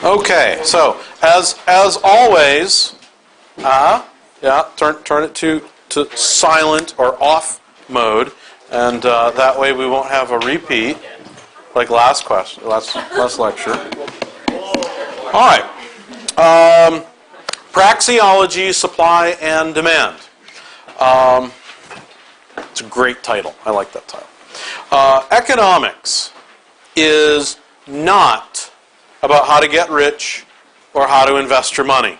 Okay, so as always, yeah, turn it to silent or off mode, and that way we won't have a repeat like last lecture. All right, Praxeology, Supply and Demand. It's a great title. I like that title. Economics is not about how to get rich or how to invest your money.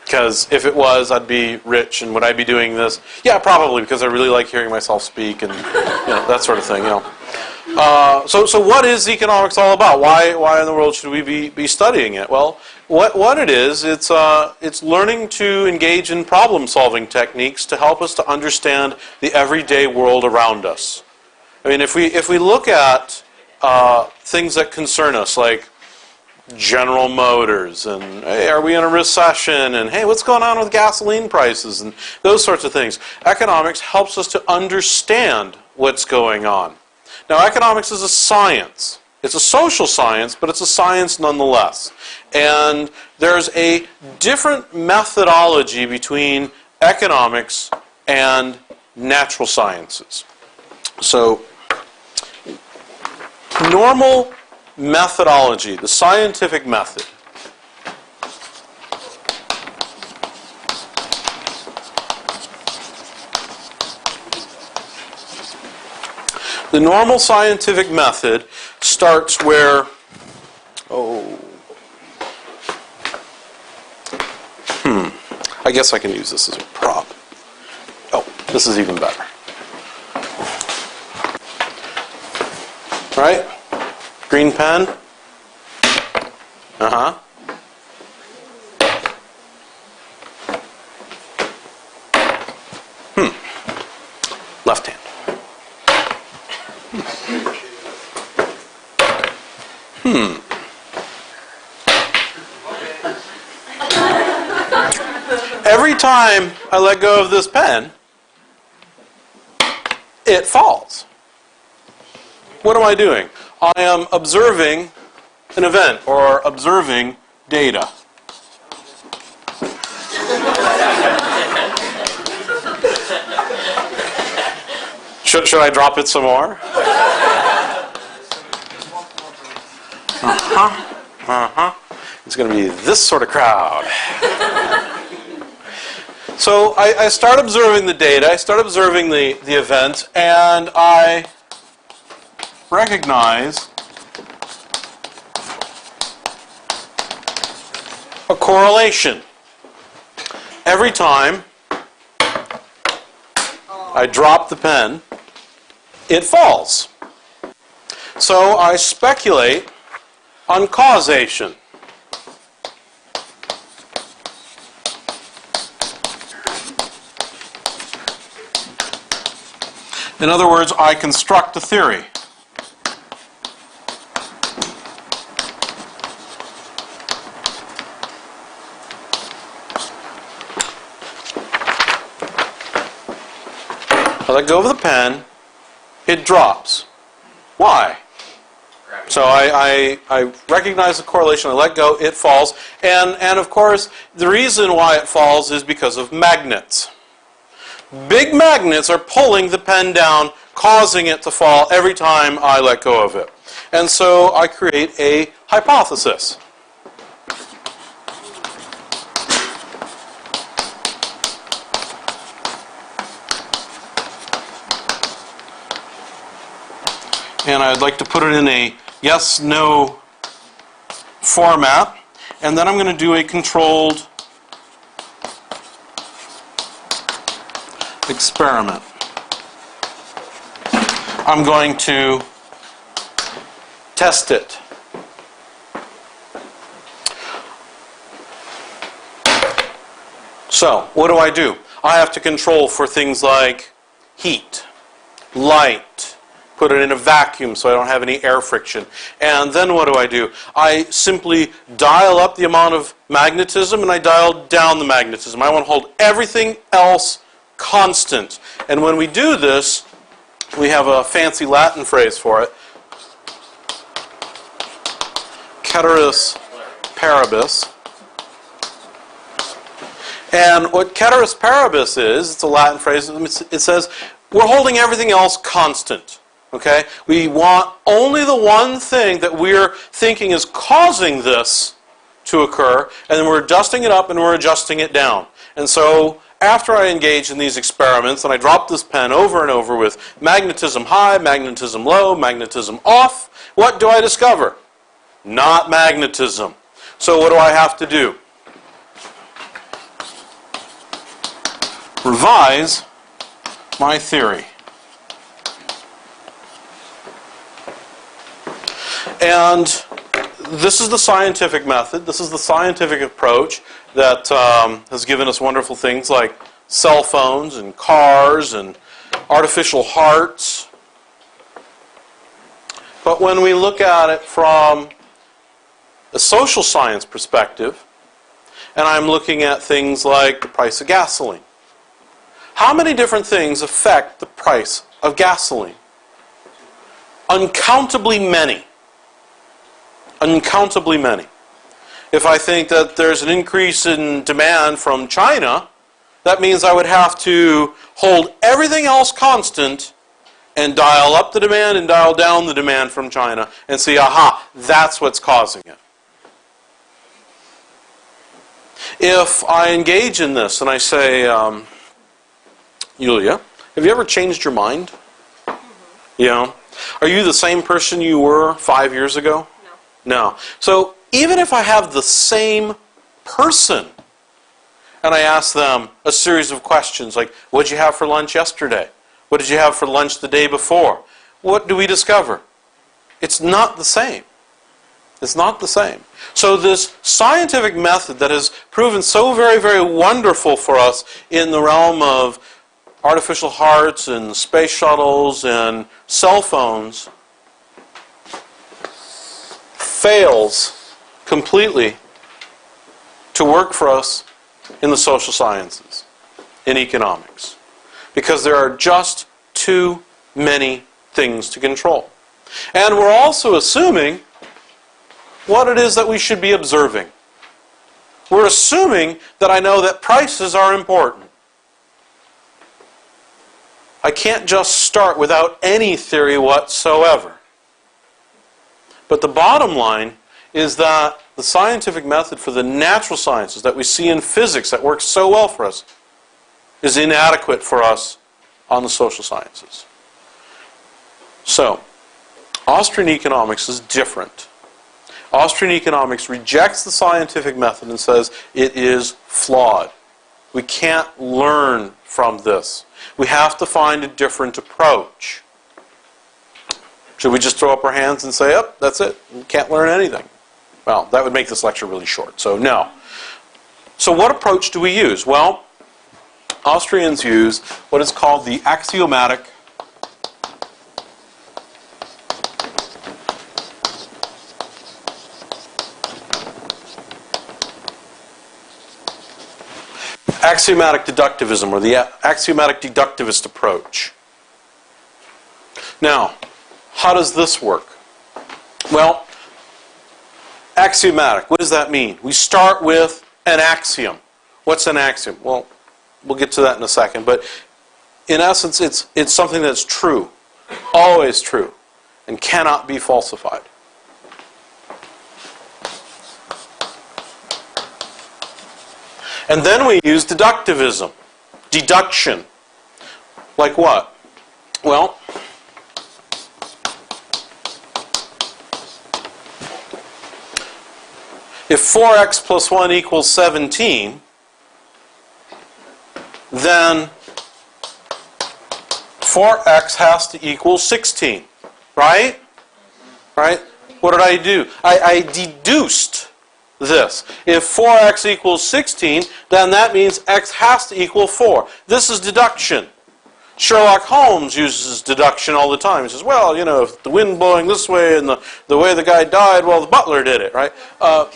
Because if it was, I'd be rich, and would I be doing this? Yeah, probably, because I really like hearing myself speak and that sort of thing. So what is economics all about? Why in the world should we be studying it? Well, what it is, it's learning to engage in problem-solving techniques to help us to understand the everyday world around us. I mean, if we look at things that concern us, like General Motors, and hey, are we in a recession, and hey, what's going on with gasoline prices, and those sorts of things. Economics helps us to understand what's going on. Now, economics is a science. It's a social science, but it's a science nonetheless. And there's a different methodology between economics and natural sciences. So, normal methodology, the scientific method, the normal scientific method starts where, I guess I can use this as a prop. Oh, this is even better. Right? Green pen? Left hand. Every time I let go of this pen, it falls. What am I doing? I am observing an event or observing data. Should I drop it some more? It's going to be this sort of crowd. So I start observing the data, I start observing the event, and I recognize a correlation. Every time I drop the pen, it falls. So I speculate on causation. In other words, I construct a theory. I let go of the pen, it drops. Why? So I recognize the correlation, I let go, it falls, and of course the reason why it falls is because of magnets. Big magnets are pulling the pen down, causing it to fall every time I let go of it. And so I create a hypothesis. And I'd like to put it in a yes-no format. And then I'm going to do a controlled experiment. I'm going to test it. So, what do? I have to control for things like heat, light, put it in a vacuum so I don't have any air friction. And then what do? I simply dial up the amount of magnetism and I dial down the magnetism. I want to hold everything else constant. And when we do this, we have a fancy Latin phrase for it. ceteris paribus. And what ceteris paribus is, it's a Latin phrase, it says, we're holding everything else constant. Okay? We want only the one thing that we're thinking is causing this to occur, and then we're adjusting it up and we're adjusting it down. And so, after I engage in these experiments, and I drop this pen over and over with magnetism high, magnetism low, magnetism off, what do I discover? Not magnetism. So what do I have to do? Revise my theory. And this is the scientific method. This is the scientific approach that has given us wonderful things like cell phones and cars and artificial hearts. But when we look at it from a social science perspective, and I'm looking at things like the price of gasoline, how many different things affect the price of gasoline? Uncountably many. Uncountably many. If I think that there's an increase in demand from China, that means I would have to hold everything else constant and dial up the demand and dial down the demand from China and see, aha, that's what's causing it. If I engage in this and I say, Yulia, have you ever changed your mind? Yeah. Are you the same person you were 5 years ago? No. So even if I have the same person and I ask them a series of questions like, what did you have for lunch yesterday? What did you have for lunch the day before? What do we discover? It's not the same. It's not the same. So this scientific method that has proven so very, very wonderful for us in the realm of artificial hearts and space shuttles and cell phones fails completely to work for us in the social sciences, in economics, because there are just too many things to control. And we're also assuming what it is that we should be observing. We're assuming that I know that prices are important. I can't just start without any theory whatsoever. But the bottom line is that the scientific method for the natural sciences that we see in physics that works so well for us is inadequate for us on the social sciences. So, Austrian economics is different. Austrian economics rejects the scientific method and says it is flawed. We can't learn from this. We have to find a different approach. Should we just throw up our hands and say, oh, that's it, we can't learn anything? Well, that would make this lecture really short, so no. So what approach do we use? Well, Austrians use what is called the axiomatic deductivism, or the axiomatic deductivist approach. Now, how does this work? Well, axiomatic, what does that mean? We start with an axiom. What's an axiom? Well, we'll get to that in a second, but in essence, it's something that's true, always true, and cannot be falsified. And then we use deductivism, deduction. Like what? Well, if 4x plus 1 equals 17, then 4x has to equal 16, right? Right? What did I do? I deduced this. If 4x equals 16, then that means x has to equal 4. This is deduction. Sherlock Holmes uses deduction all the time. He says, well, you know, if the wind blowing this way and the way the guy died, well, the butler did it, right? So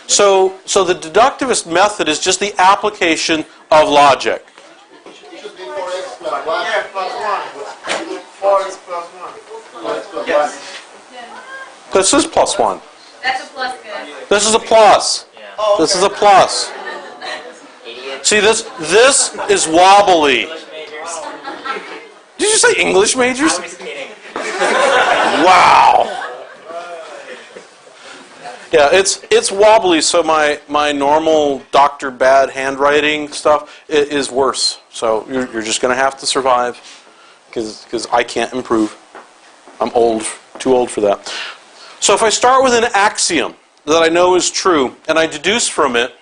the deductivist method is just the application of logic. It should be 4x plus 1. Yeah, plus 1. 4x plus 1. 4x plus 1. This is plus 1. That's a plus good. This is a plus. Oh, This is a plus. Idiot. See, this is wobbly. English majors. Did you say English majors? I was kidding. Wow. Yeah, it's wobbly, so my normal Dr. Bad handwriting stuff is worse. So you're just going to have to survive because I can't improve. I'm old, too old for that. So if I start with an axiom that I know is true, and I deduce from it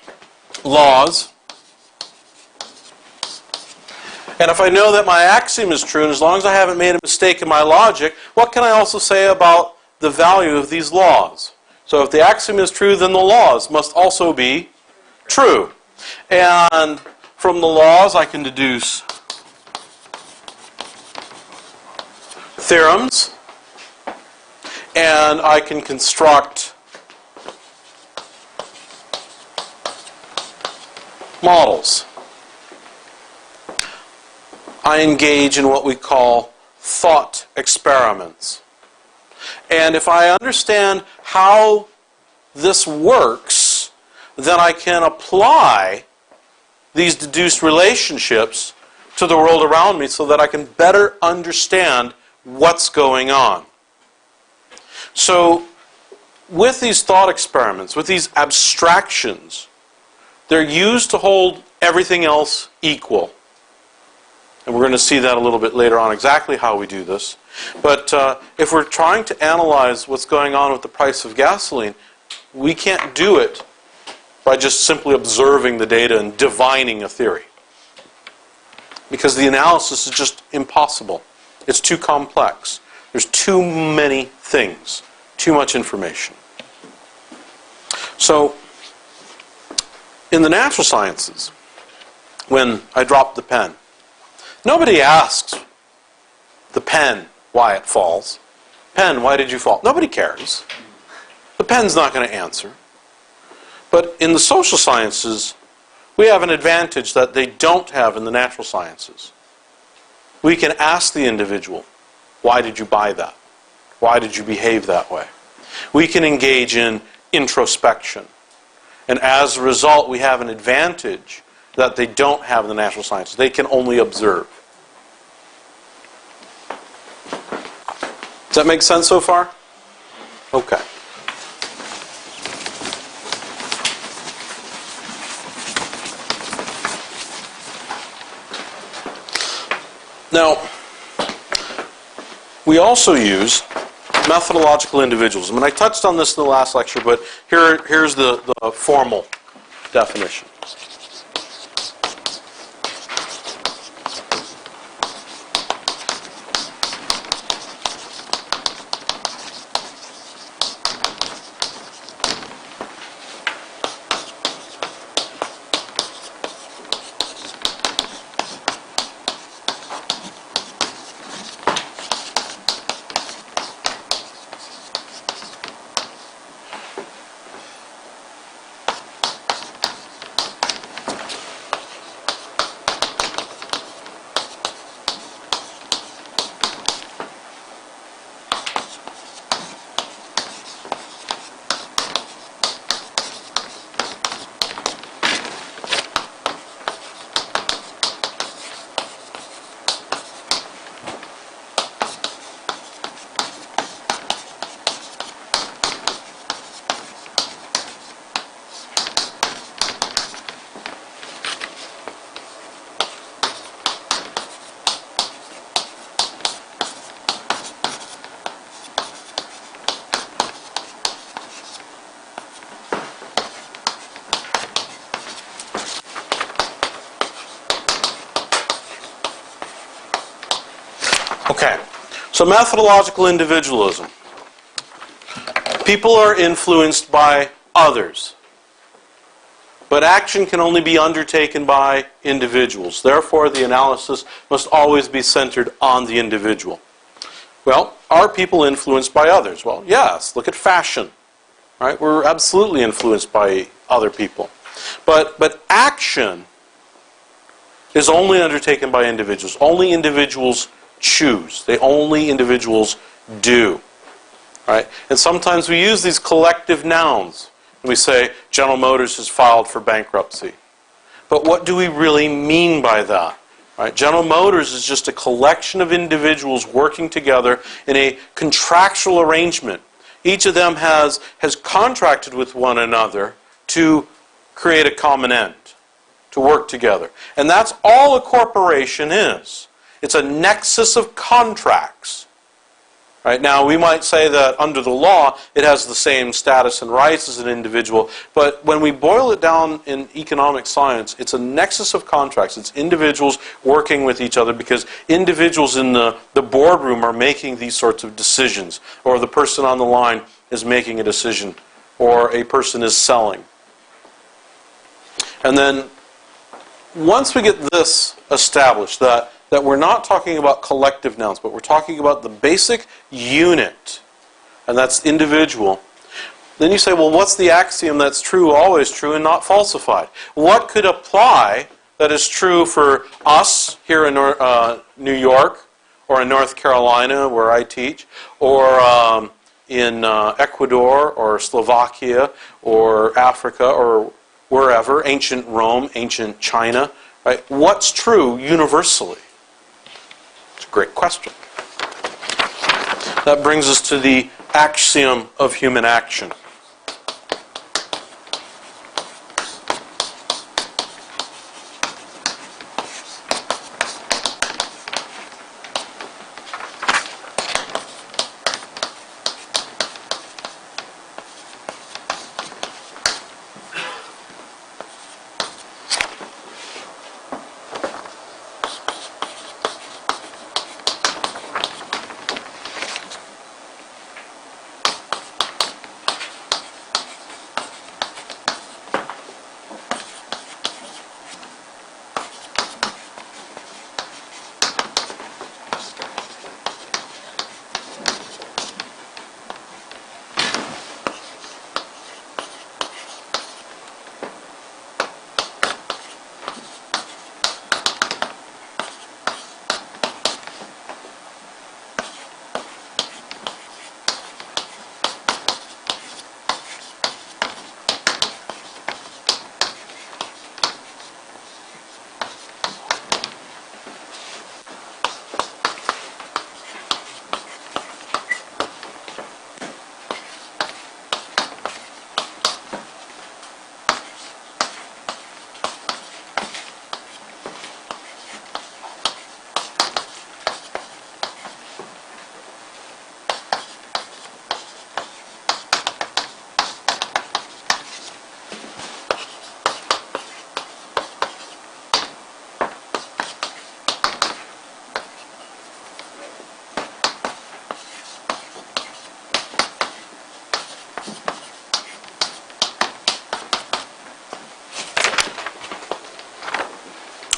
laws, and if I know that my axiom is true, and as long as I haven't made a mistake in my logic, what can I also say about the value of these laws? So if the axiom is true, then the laws must also be true. And from the laws, I can deduce theorems, and I can construct models. I engage in what we call thought experiments. And if I understand how this works, then I can apply these deduced relationships to the world around me so that I can better understand what's going on. So, with these thought experiments, with these abstractions, they're used to hold everything else equal. And we're going to see that a little bit later on, exactly how we do this. But if we're trying to analyze what's going on with the price of gasoline, we can't do it by just simply observing the data and divining a theory. Because the analysis is just impossible. It's too complex. There's too many things, too much information. So, in the natural sciences, when I drop the pen, nobody asks the pen why it falls. Pen, why did you fall? Nobody cares. The pen's not going to answer. But in the social sciences, we have an advantage that they don't have in the natural sciences. We can ask the individual, why did you buy that? Why did you behave that way? We can engage in introspection. And as a result, we have an advantage that they don't have in the natural sciences. They can only observe. Does that make sense so far? Okay. Now, we also use methodological individualism. And I touched on this in the last lecture, but here's the formal definition. Okay, so methodological individualism. People are influenced by others, but action can only be undertaken by individuals. Therefore, the analysis must always be centered on the individual. Well, are people influenced by others? Well, yes. Look at fashion. Right? We're absolutely influenced by other people. But action is only undertaken by individuals. Only individuals choose. Only individuals do. right? And sometimes we use these collective nouns. We say, General Motors has filed for bankruptcy. But what do we really mean by that? Right? General Motors is just a collection of individuals working together in a contractual arrangement. Each of them has contracted with one another to create a common end, to work together. And that's all a corporation is. It's a nexus of contracts. Right? Now, we might say that under the law, it has the same status and rights as an individual, but when we boil it down in economic science, it's a nexus of contracts. It's individuals working with each other because individuals in the boardroom are making these sorts of decisions, or the person on the line is making a decision, or a person is selling. And then, once we get this established, that we're not talking about collective nouns, but we're talking about the basic unit, and that's individual. Then you say, well, what's the axiom that's true, always true, and not falsified? What could apply that is true for us here in New York, or in North Carolina, where I teach, or in Ecuador, or Slovakia, or Africa, or wherever, ancient Rome, ancient China, right? What's true universally? Great question. That brings us to the axiom of human action.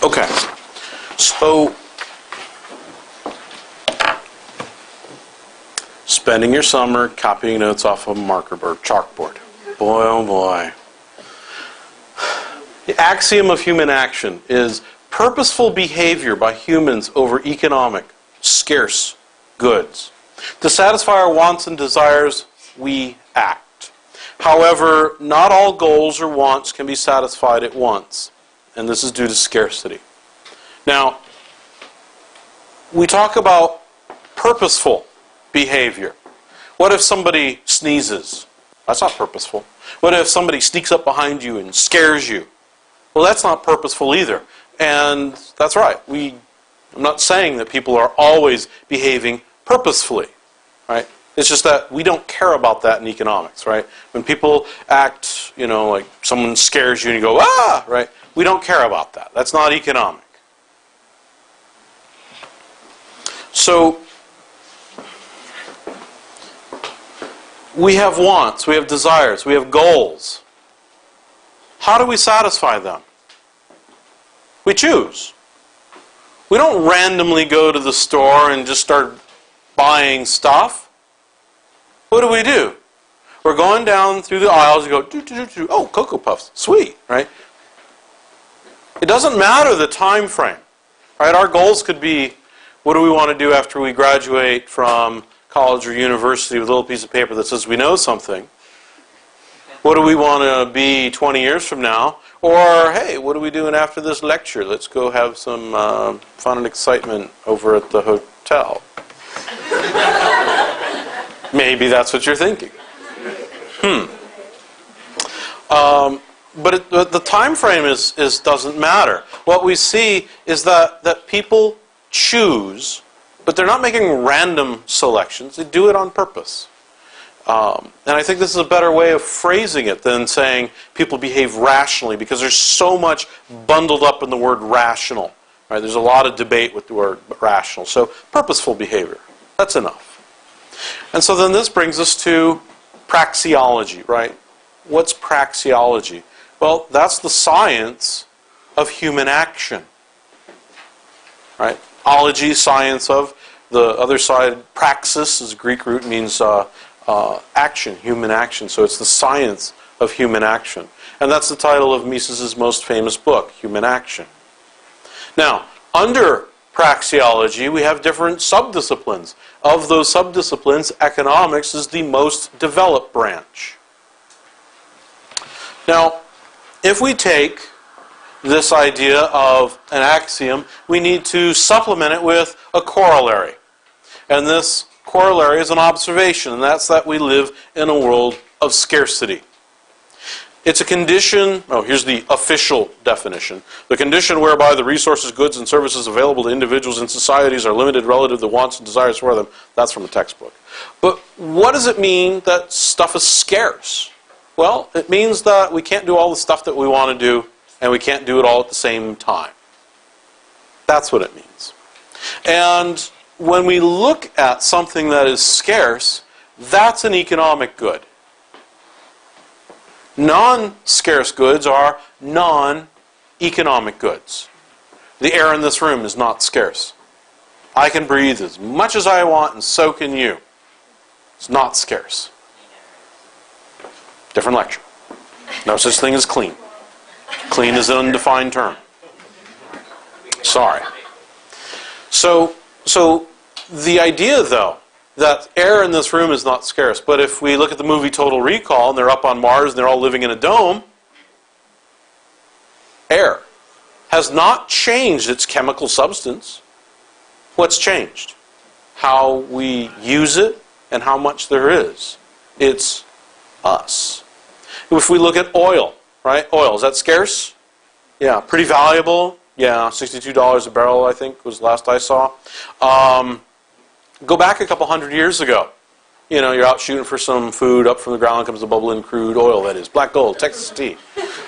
Okay, so spending your summer copying notes off of a marker board, chalkboard. Boy, oh boy. The axiom of human action is purposeful behavior by humans over economic, scarce goods. To satisfy our wants and desires, we act. However, not all goals or wants can be satisfied at once. And this is due to scarcity. Now, we talk about purposeful behavior. What if somebody sneezes? That's not purposeful. What if somebody sneaks up behind you and scares you? Well, that's not purposeful either. And that's right. I'm not saying that people are always behaving purposefully, right? It's just that we don't care about that in economics, right? When people act, like someone scares you and you go, ah, right? We don't care about that. That's not economic. So, we have wants, we have desires, we have goals. How do we satisfy them? We choose. We don't randomly go to the store and just start buying stuff. What do? We're going down through the aisles and go, oh, Cocoa Puffs, sweet, right? It doesn't matter the time frame, right? Our goals could be, what do we want to do after we graduate from college or university with a little piece of paper that says we know something. What do we want to be 20 years from now? Or, hey, what are we doing after this lecture? Let's go have some fun and excitement over at the hotel. Maybe that's what you're thinking. But the time frame is doesn't matter. What we see is that people choose, but they're not making random selections. They do it on purpose. And I think this is a better way of phrasing it than saying people behave rationally, because there's so much bundled up in the word rational. Right? There's a lot of debate with the word rational. So purposeful behavior. That's enough. And so then this brings us to praxeology, right? What's praxeology? Well, that's the science of human action. Right? Ology, science of. The other side, praxis, is a Greek root, means action, human action. So it's the science of human action. And that's the title of Mises's most famous book, Human Action. Now, under praxeology, we have different subdisciplines. Of those subdisciplines, economics is the most developed branch. Now, if we take this idea of an axiom, we need to supplement it with a corollary. And this corollary is an observation, and that's that we live in a world of scarcity. It's a condition, here's the official definition. The condition whereby the resources, goods, and services available to individuals and societies are limited relative to the wants and desires for them. That's from a textbook. But what does it mean that stuff is scarce? Well, it means that we can't do all the stuff that we want to do, and we can't do it all at the same time. That's what it means. And when we look at something that is scarce, that's an economic good. Non-scarce goods are non-economic goods. The air in this room is not scarce. I can breathe as much as I want, and so can you. It's not scarce. Different lecture. No such thing as clean. Clean is an undefined term. Sorry. So the idea, though, that air in this room is not scarce, but if we look at the movie Total Recall, and they're up on Mars and they're all living in a dome, air has not changed its chemical substance. What's changed? How we use it and how much there is. It's us. If we look at oil, right? Oil, is that scarce? Yeah. Pretty valuable? Yeah, $62 a barrel, I think, was the last I saw. Go back a couple hundred years ago. You know, you're out shooting for some food, up from the ground comes the bubbling crude oil, that is. Black gold, Texas tea.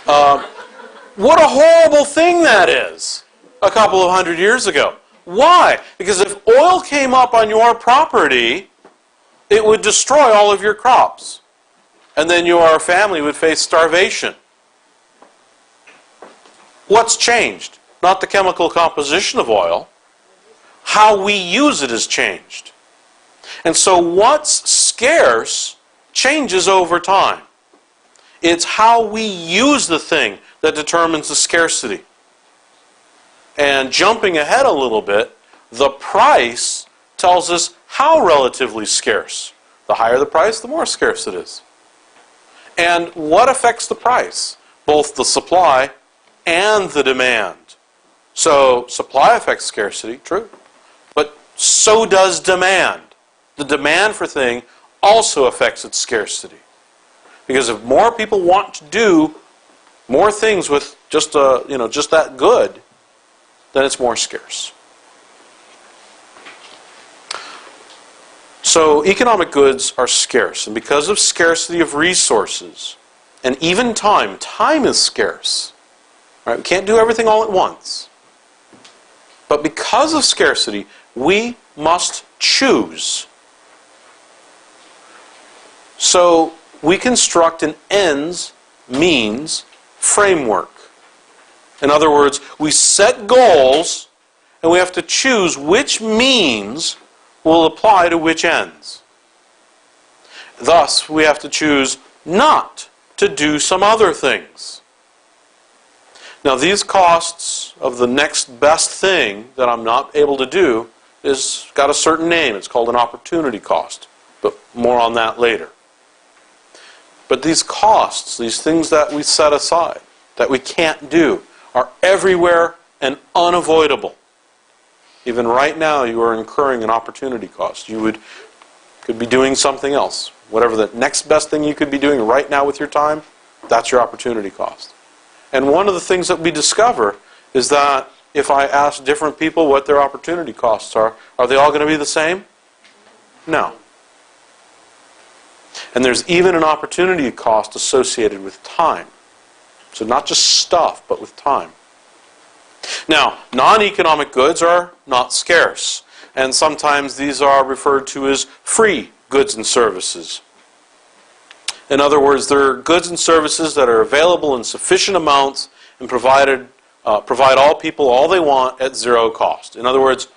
What a horrible thing that is a couple of hundred years ago. Why? Because if oil came up on your property, it would destroy all of your crops. And then your family would face starvation. What's changed? Not the chemical composition of oil. How we use it has changed. And so what's scarce changes over time. It's how we use the thing that determines the scarcity. And jumping ahead a little bit, the price tells us how relatively scarce. The higher the price, the more scarce it is. And what affects the price? Both the supply and the demand. So supply affects scarcity, true. But so does demand. The demand for thing also affects its scarcity. Because if more people want to do more things with just that good, then it's more scarce. So economic goods are scarce, and because of scarcity of resources, and even time is scarce. Right? We can't do everything all at once. But because of scarcity, we must choose. So we construct an ends, means framework. In other words, we set goals, and we have to choose which means will apply to which ends. Thus, we have to choose not to do some other things. Now, these costs of the next best thing that I'm not able to do is got a certain name. It's called an opportunity cost. But more on that later. But these costs, these things that we set aside, that we can't do, are everywhere and unavoidable. Even right now, you are incurring an opportunity cost. You could be doing something else. Whatever the next best thing you could be doing right now with your time, that's your opportunity cost. And one of the things that we discover is that if I ask different people what their opportunity costs are they all going to be the same? No. And there's even an opportunity cost associated with time. So not just stuff, but with time. Now, non-economic goods are not scarce. And sometimes these are referred to as free goods and services. In other words, they're goods and services that are available in sufficient amounts and provide all people all they want at zero cost. In other words,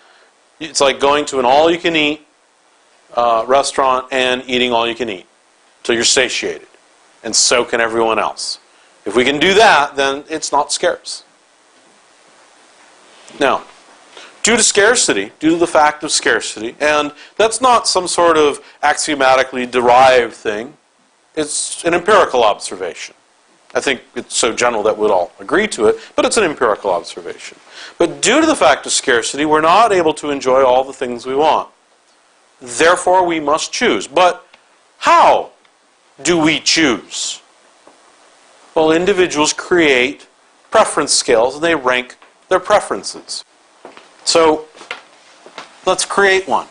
it's like going to an all-you-can-eat restaurant and eating all you can eat till you're satiated. And so can everyone else. If we can do that, then it's not scarce. Now, due to scarcity, due to the fact of scarcity, and that's not some sort of axiomatically derived thing, it's an empirical observation. I think it's so general that we'll all agree to it, but it's an empirical observation. But due to the fact of scarcity, we're not able to enjoy all the things we want. Therefore, we must choose. But how do we choose? Well, individuals create preference scales and they rank their preferences. So, let's create one.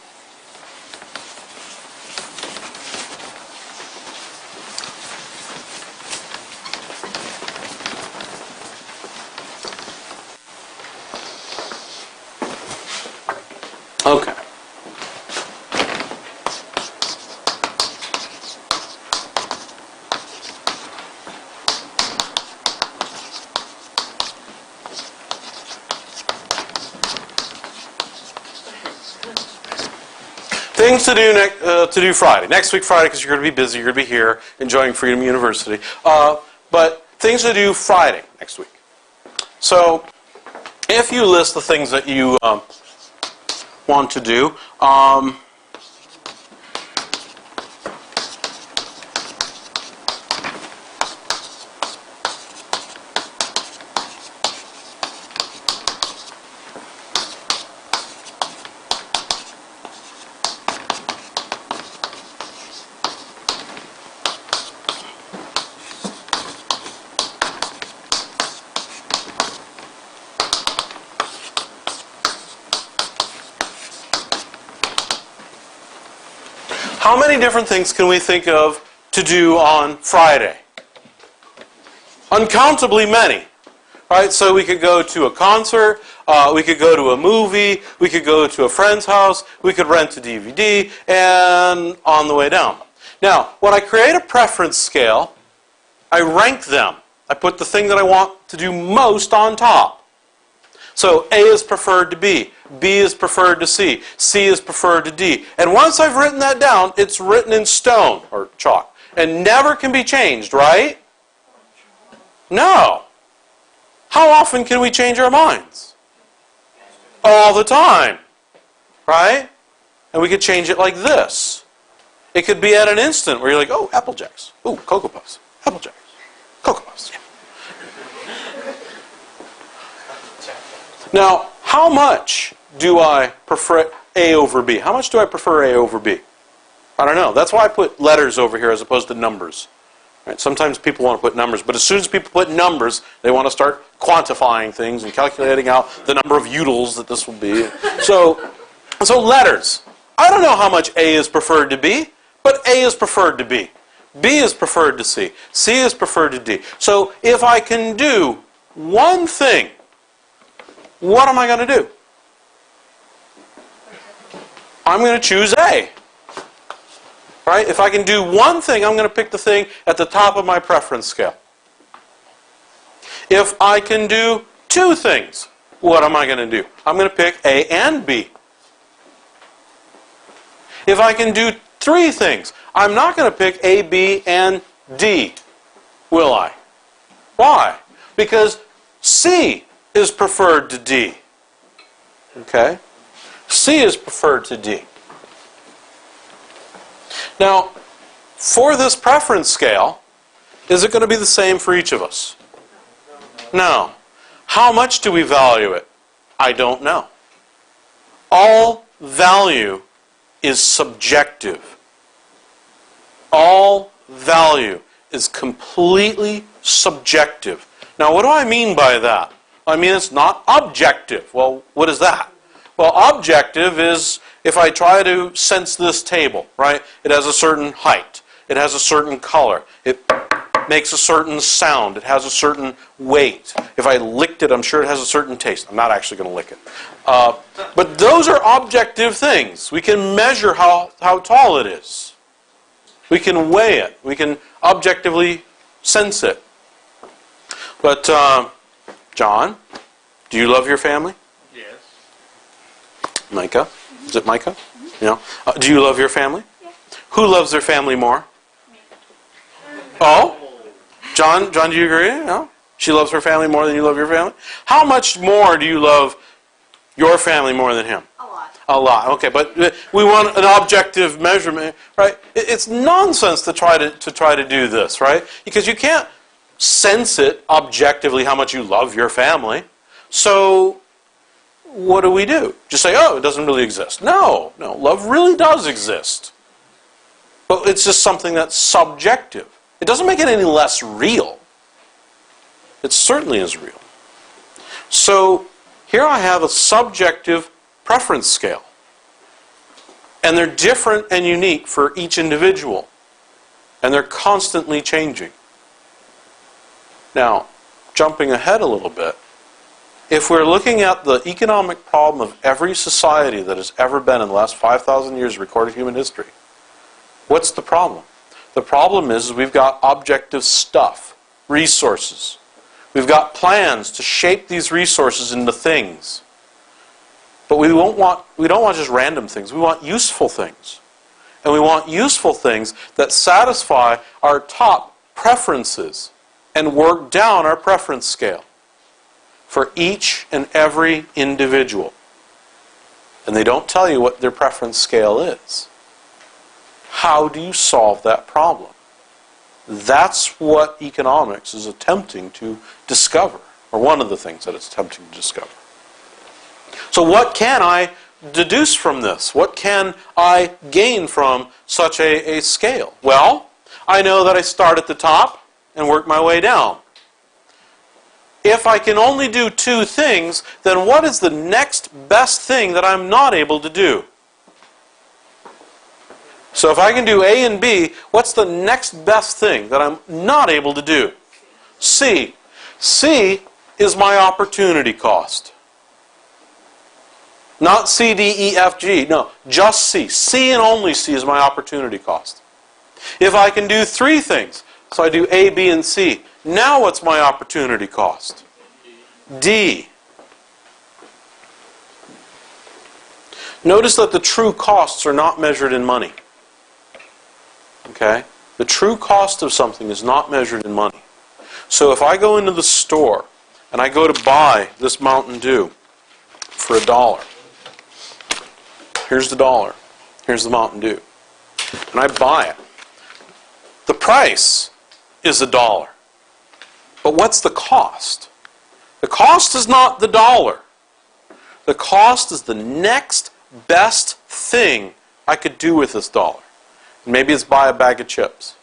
Okay. Things to do Friday. Next week Friday, because you're going to be busy, you're going to be here enjoying Freedom University. But things to do Friday next week. So, if you list the things that you want to do, how many different things can we think of to do on Friday? Uncountably many. Right? So we could go to a concert, we could go to a movie, we could go to a friend's house, we could rent a DVD, and on the way down. Now, when I create a preference scale, I rank them. I put the thing that I want to do most on top. So A is preferred to B, B is preferred to C, C is preferred to D. And once I've written that down, it's written in stone, or chalk, and never can be changed, right? No. How often can we change our minds? All the time, right? And we could change it like this. It could be at an instant where you're like, oh, Apple Jacks. Ooh, Cocoa Puffs. Apple Jacks. Cocoa Puffs. Yeah. Now, how much do I prefer A over B? How much do I prefer A over B? I don't know. That's why I put letters over here as opposed to numbers. Right? Sometimes people want to put numbers, but as soon as people put numbers, they want to start quantifying things and calculating out the number of utils that this will be. So letters. I don't know how much A is preferred to B, but A is preferred to B. B is preferred to C. C is preferred to D. So if I can do one thing, what am I going to do? I'm going to choose A. Right? If I can do one thing, I'm going to pick the thing at the top of my preference scale. If I can do two things, what am I going to do? I'm going to pick A and B. If I can do three things, I'm not going to pick A, B, and D, will I? Why? Because C is preferred to D. Okay? C is preferred to D. Now, for this preference scale, is it going to be the same for each of us? No. How much do we value it? I don't know. All value is subjective. All value is completely subjective. Now, what do I mean by that? I mean it's not objective. Well, what is that? Well, objective is if I try to sense this table, right? It has a certain height. It has a certain color. It makes a certain sound. It has a certain weight. If I licked it, I'm sure it has a certain taste. I'm not actually going to lick it. But those are objective things. We can measure how tall it is. We can weigh it. We can objectively sense it. But, John, do you love your family? Yes. Micah? Is it Micah? Yeah. Do you love your family? Yeah. Who loves their family more? Me. Oh? John, do you agree? No? She loves her family more than you love your family? How much more do you love your family more than him? A lot. A lot. Okay, but we want an objective measurement, right? It's nonsense to try to do this, right? Because you can't sense it objectively how much you love your family. So what do? Just say, oh, it doesn't really exist. No, love really does exist. But it's just something that's subjective. It doesn't make it any less real. It certainly is real. So here I have a subjective preference scale. And they're different and unique for each individual. And they're constantly changing. Now, jumping ahead a little bit, if we're looking at the economic problem of every society that has ever been in the last 5,000 years of recorded human history, what's the problem? The problem is we've got objective stuff, resources. We've got plans to shape these resources into things. But we don't want just random things. We want useful things. And we want useful things that satisfy our top preferences and work down our preference scale for each and every individual. And they don't tell you what their preference scale is. How do you solve that problem? That's what economics is attempting to discover, or one of the things that it's attempting to discover. So what can I deduce from this? What can I gain from such a scale? Well, I know that I start at the top and work my way down. If I can only do two things, then what is the next best thing that I'm not able to do? So if I can do A and B, what's the next best thing that I'm not able to do? C. C is my opportunity cost. Not C, D, E, F, G. No, just C. C and only C is my opportunity cost. If I can do three things, so I do A, B, and C, now what's my opportunity cost? D. Notice that the true costs are not measured in money. Okay? The true cost of something is not measured in money. So if I go into the store and I go to buy this Mountain Dew for $1, here's the dollar, here's the Mountain Dew, and I buy it. The price is $1. But what's the cost? The cost is not the dollar. The cost is the next best thing I could do with this dollar. Maybe it's buy a bag of chips.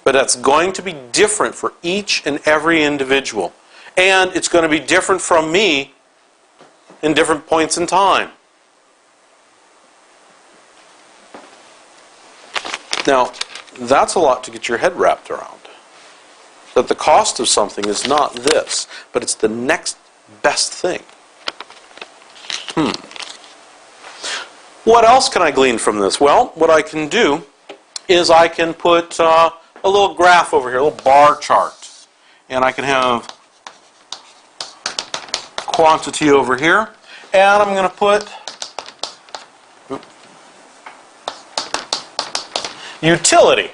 But that's going to be different for each and every individual. And it's going to be different from me in different points in time. Now, that's a lot to get your head wrapped around. That the cost of something is not this, but it's the next best thing. What else can I glean from this? Well, what I can do is I can put a little graph over here, a little bar chart. And I can have quantity over here. And I'm going to put utility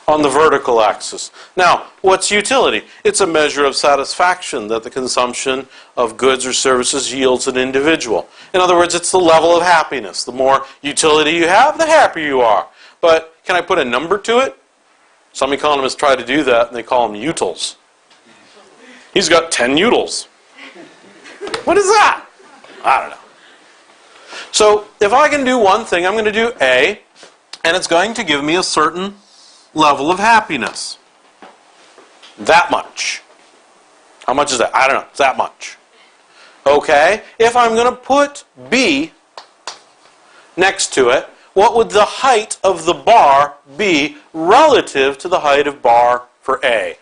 on the vertical axis. Now, what's utility? It's a measure of satisfaction that the consumption of goods or services yields an individual. In other words, it's the level of happiness. The more utility you have, the happier you are. But can I put a number to it? Some economists try to do that, and they call them utils. He's got 10 utils. What is that? I don't know. So, if I can do one thing, I'm going to do A, and it's going to give me a certain level of happiness. That much. How much is that? I don't know. It's that much. Okay? If I'm going to put B next to it, what would the height of the bar be relative to the height of bar for A?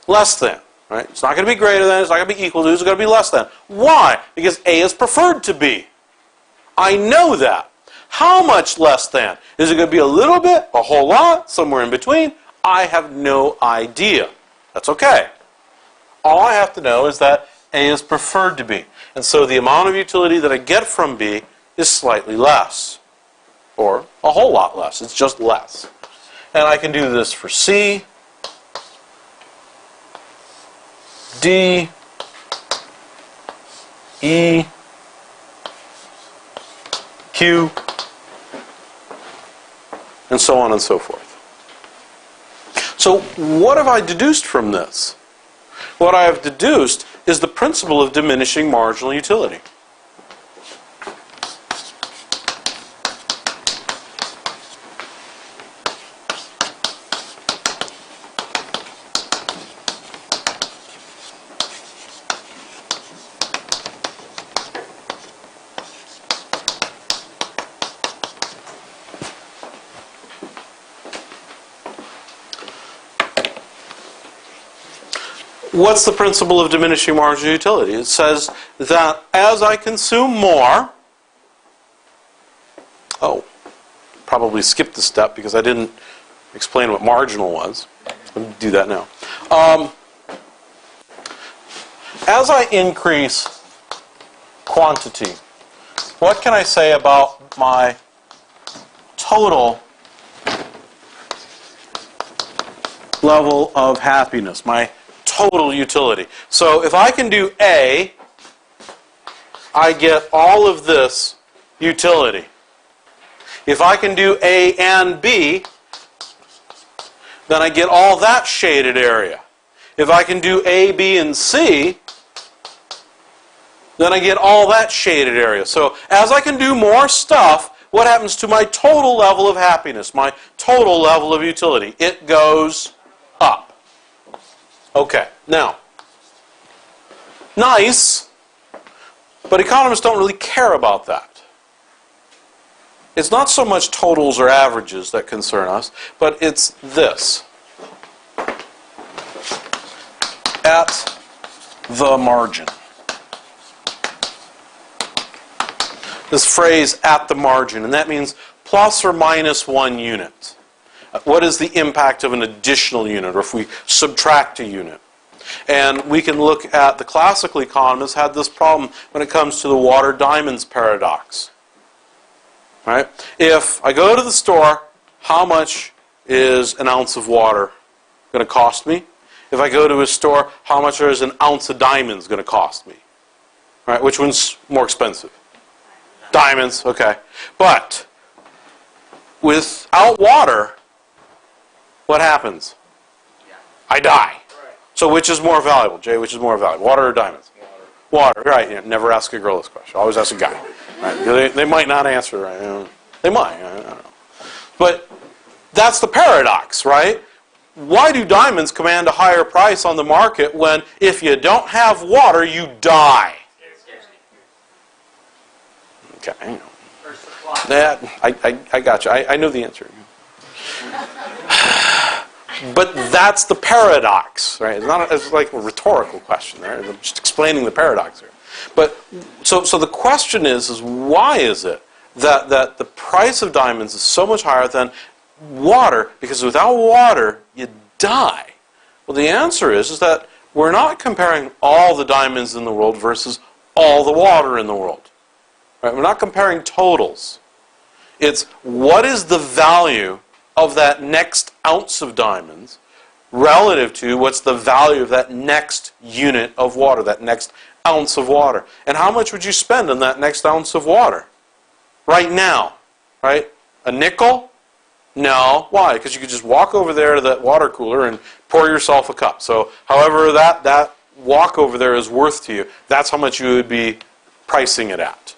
Less than. Right? It's not going to be greater than, it's not going to be equal to, it's going to be less than. Why? Because A is preferred to B. I know that. How much less than? Is it going to be a little bit, a whole lot, somewhere in between? I have no idea. That's okay. All I have to know is that A is preferred to B. And so the amount of utility that I get from B is slightly less. Or a whole lot less. It's just less. And I can do this for C, D, E, Q, and so on and so forth. So what have I deduced from this? What I have deduced is the principle of diminishing marginal utility. What's the principle of diminishing marginal utility? It says that as I consume more, probably skipped the step because I didn't explain what marginal was. Let me do that now. As I increase quantity, what can I say about my total level of happiness, my total utility? So if I can do A, I get all of this utility. If I can do A and B, then I get all that shaded area. If I can do A, B, and C, then I get all that shaded area. So as I can do more stuff, what happens to my total level of happiness, my total level of utility? It goes up. Okay, now, nice, but economists don't really care about that. It's not so much totals or averages that concern us, but it's this. At the margin. This phrase, at the margin, and that means plus or minus 1 unit. What is the impact of an additional unit, or if we subtract a unit? And we can look at the classical economists had this problem when it comes to the water diamonds paradox. Right? If I go to the store, how much is an ounce of water going to cost me? If I go to a store, how much is an ounce of diamonds going to cost me? Right? Which one's more expensive? Diamonds, okay. But without water, what happens? I die. So which is more valuable? Jay, which is more valuable? Water or diamonds? Water, right. Yeah, never ask a girl this question. Always ask a guy. Right? They might not answer right. They might. I don't know. But that's the paradox, right? Why do diamonds command a higher price on the market when if you don't have water, you die? Okay. I got you. I know the answer. But that's the paradox, right? It's like a rhetorical question there. I'm just explaining the paradox here. But so the question is why is it that the price of diamonds is so much higher than water? Because without water, you die. Well, the answer is that we're not comparing all the diamonds in the world versus all the water in the world. Right? We're not comparing totals. It's what is the value of that next ounce of diamonds relative to what's the value of that next unit of water, that next ounce of water. And how much would you spend on that next ounce of water? Right now, right? A nickel? No. Why? Because you could just walk over there to that water cooler and pour yourself a cup. So however that walk over there is worth to you, that's how much you would be pricing it at.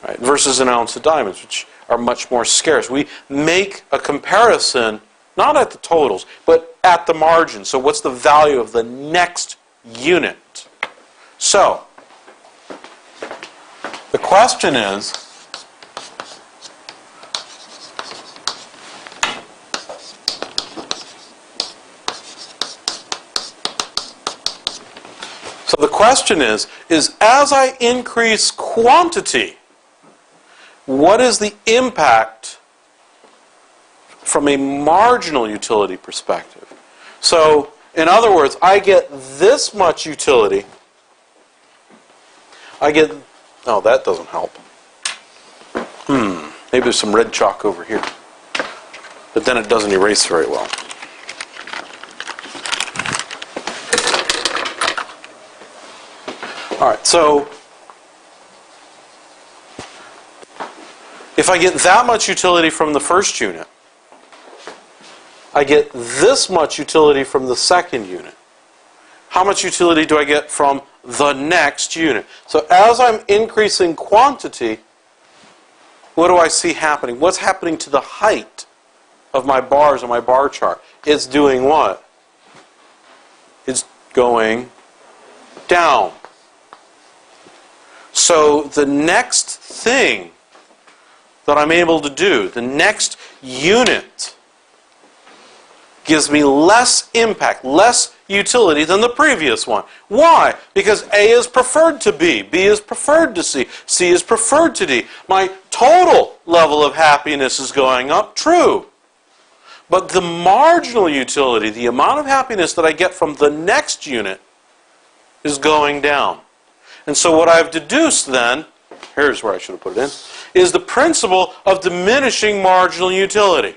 Right? Versus an ounce of diamonds, which are much more scarce. We make a comparison, not at the totals, but at the margin. So what's the value of the next unit? So, the question is, as I increase quantity, what is the impact from a marginal utility perspective? So, in other words, I get this much utility. Oh, that doesn't help. Maybe there's some red chalk over here. But then it doesn't erase very well. Alright, so if I get that much utility from the first unit, I get this much utility from the second unit. How much utility do I get from the next unit? So as I'm increasing quantity, what do I see happening? What's happening to the height of my bars on my bar chart? It's doing what? It's going down. So the next thing that I'm able to do, the next unit, gives me less impact, less utility than the previous one. Why? Because A is preferred to B, B is preferred to C, C is preferred to D. My total level of happiness is going up, true. But the marginal utility, the amount of happiness that I get from the next unit, is going down. And so what I've deduced then, here's where I should have put it in, is the principle of diminishing marginal utility.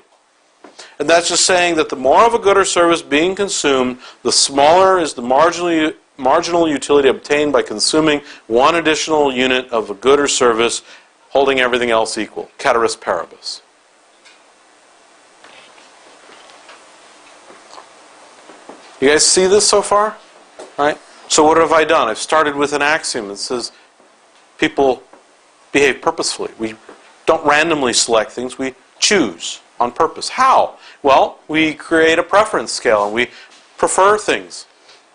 And that's just saying that the more of a good or service being consumed, the smaller is the marginal utility obtained by consuming one additional unit of a good or service, holding everything else equal. Ceteris paribus. You guys see this so far? Right? So what have I done? I've started with an axiom that says people behave purposefully. We don't randomly select things, we choose on purpose. How? Well, we create a preference scale and we prefer things,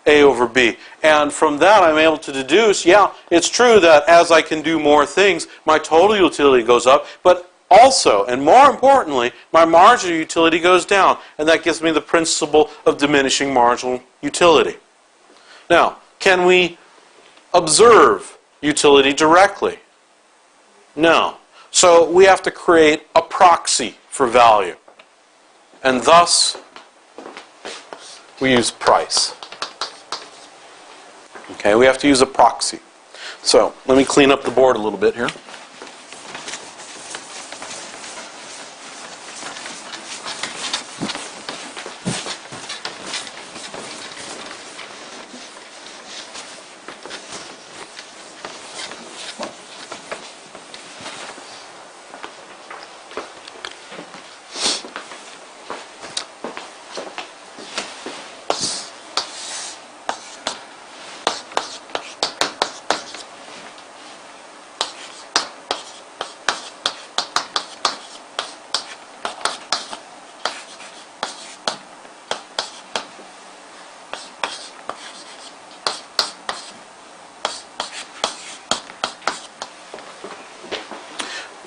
A over B. And from that I'm able to deduce, yeah, it's true that as I can do more things, my total utility goes up, but also, and more importantly, my marginal utility goes down. And that gives me the principle of diminishing marginal utility. Now, can we observe utility directly? No. So we have to create a proxy for value. And thus, we use price. Okay, we have to use a proxy. So, let me clean up the board a little bit here.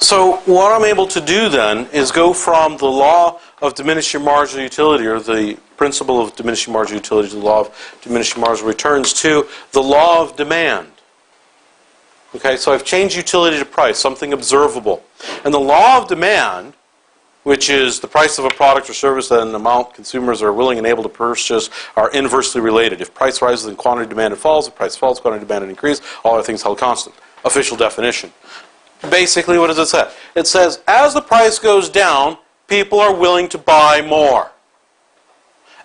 So what I'm able to do then is go from the law of diminishing marginal utility, or the principle of diminishing marginal utility, to the law of diminishing marginal returns, to the law of demand. Okay, so I've changed utility to price, something observable. And the law of demand, which is the price of a product or service and the amount consumers are willing and able to purchase, are inversely related. If price rises, then quantity demanded falls. If price falls, quantity demanded increases. All other things held constant. Official definition. Basically, what does it say? It says, as the price goes down, people are willing to buy more.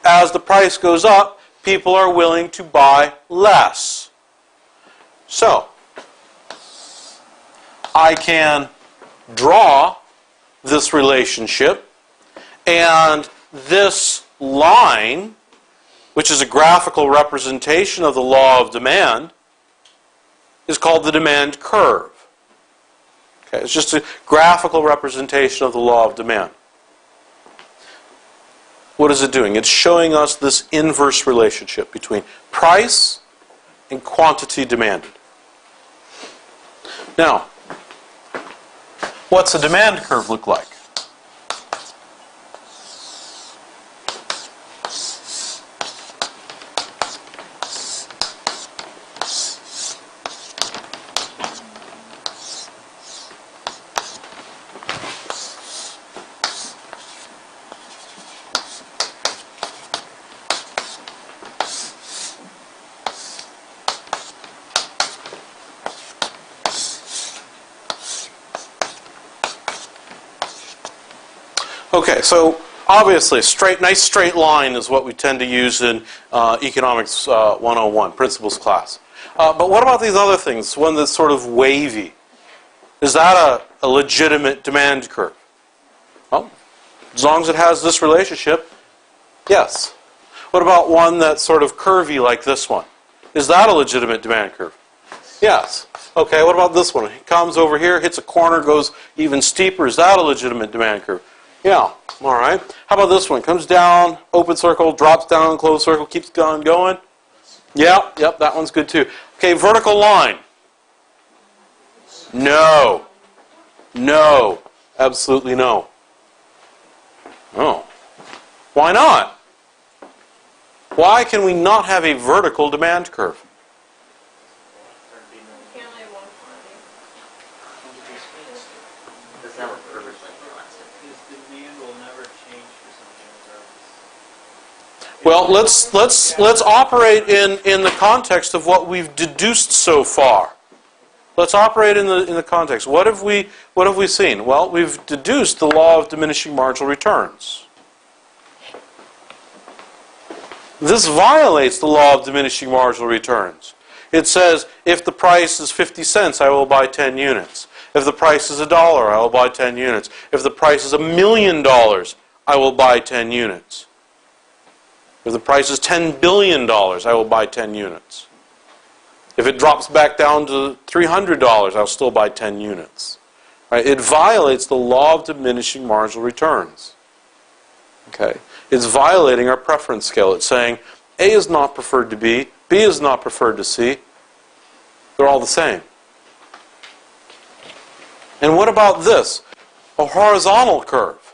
As the price goes up, people are willing to buy less. So, I can draw this relationship, and this line, which is a graphical representation of the law of demand, is called the demand curve. Okay, it's just a graphical representation of the law of demand. What is it doing? It's showing us this inverse relationship between price and quantity demanded. Now, what's a demand curve look like? Okay, so obviously a nice straight line is what we tend to use in Economics 101, Principles class. But what about these other things, one that's sort of wavy? Is that a legitimate demand curve? Well, as long as it has this relationship, yes. What about one that's sort of curvy like this one? Is that a legitimate demand curve? Yes. Okay, what about this one? It comes over here, hits a corner, goes even steeper. Is that a legitimate demand curve? Yeah, all right. How about this one? Comes down, open circle, drops down, closed circle, keeps going. Yep, that one's good too. Okay, vertical line. No. No. Absolutely no. Oh. Why not? Why can we not have a vertical demand curve? Well, let's operate in the context of what we've deduced so far. Let's operate in the context. What have we seen? Well, we've deduced the law of diminishing marginal returns. This violates the law of diminishing marginal returns. It says if the price is 50 cents, I will buy 10 units. If the price is $1, I will buy 10 units. If the price is $1 million, I will buy 10 units. If the price is $10 billion, I will buy 10 units. If it drops back down to $300, I'll still buy 10 units. Right? It violates the law of diminishing marginal returns. Okay? It's violating our preference scale. It's saying A is not preferred to B, B is not preferred to C. They're all the same. And what about this? A horizontal curve.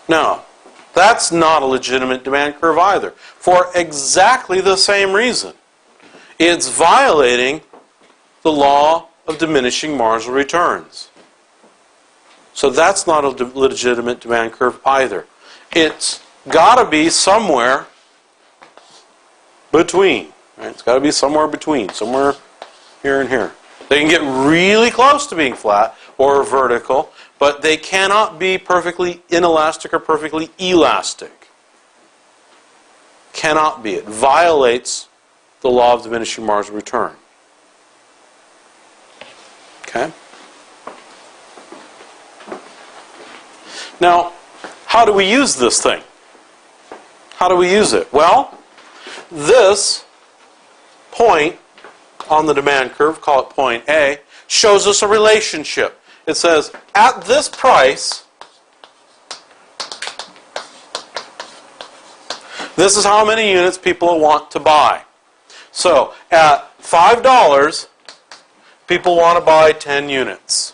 Now, that's not a legitimate demand curve either, for exactly the same reason. It's violating the law of diminishing marginal returns. So that's not a legitimate demand curve either. It's got to be somewhere between. Right? It's got to be somewhere between, somewhere here and here. They can get really close to being flat or vertical, but they cannot be perfectly inelastic or perfectly elastic. Cannot be. It violates the law of diminishing marginal return. Okay? Now, how do we use this thing? How do we use it? Well, this point on the demand curve, call it point A, shows us a relationship. It says, at this price, this is how many units people want to buy. So, at $5, people want to buy 10 units.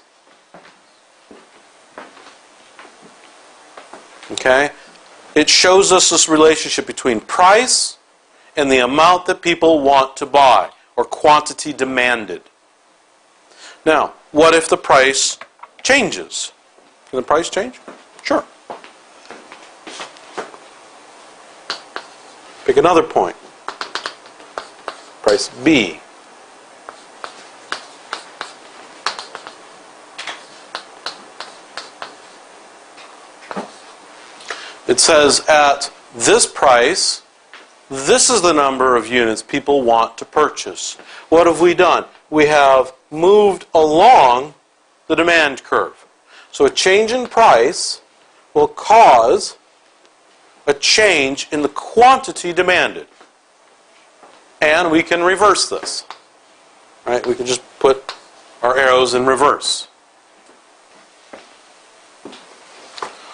Okay? It shows us this relationship between price and the amount that people want to buy, or quantity demanded. Now, what if the price changes? Can the price change? Sure. Pick another point. Price B. It says at this price, this is the number of units people want to purchase. What have we done? We have moved along the demand curve. So a change in price will cause a change in the quantity demanded. And we can reverse this. Right? We can just put our arrows in reverse.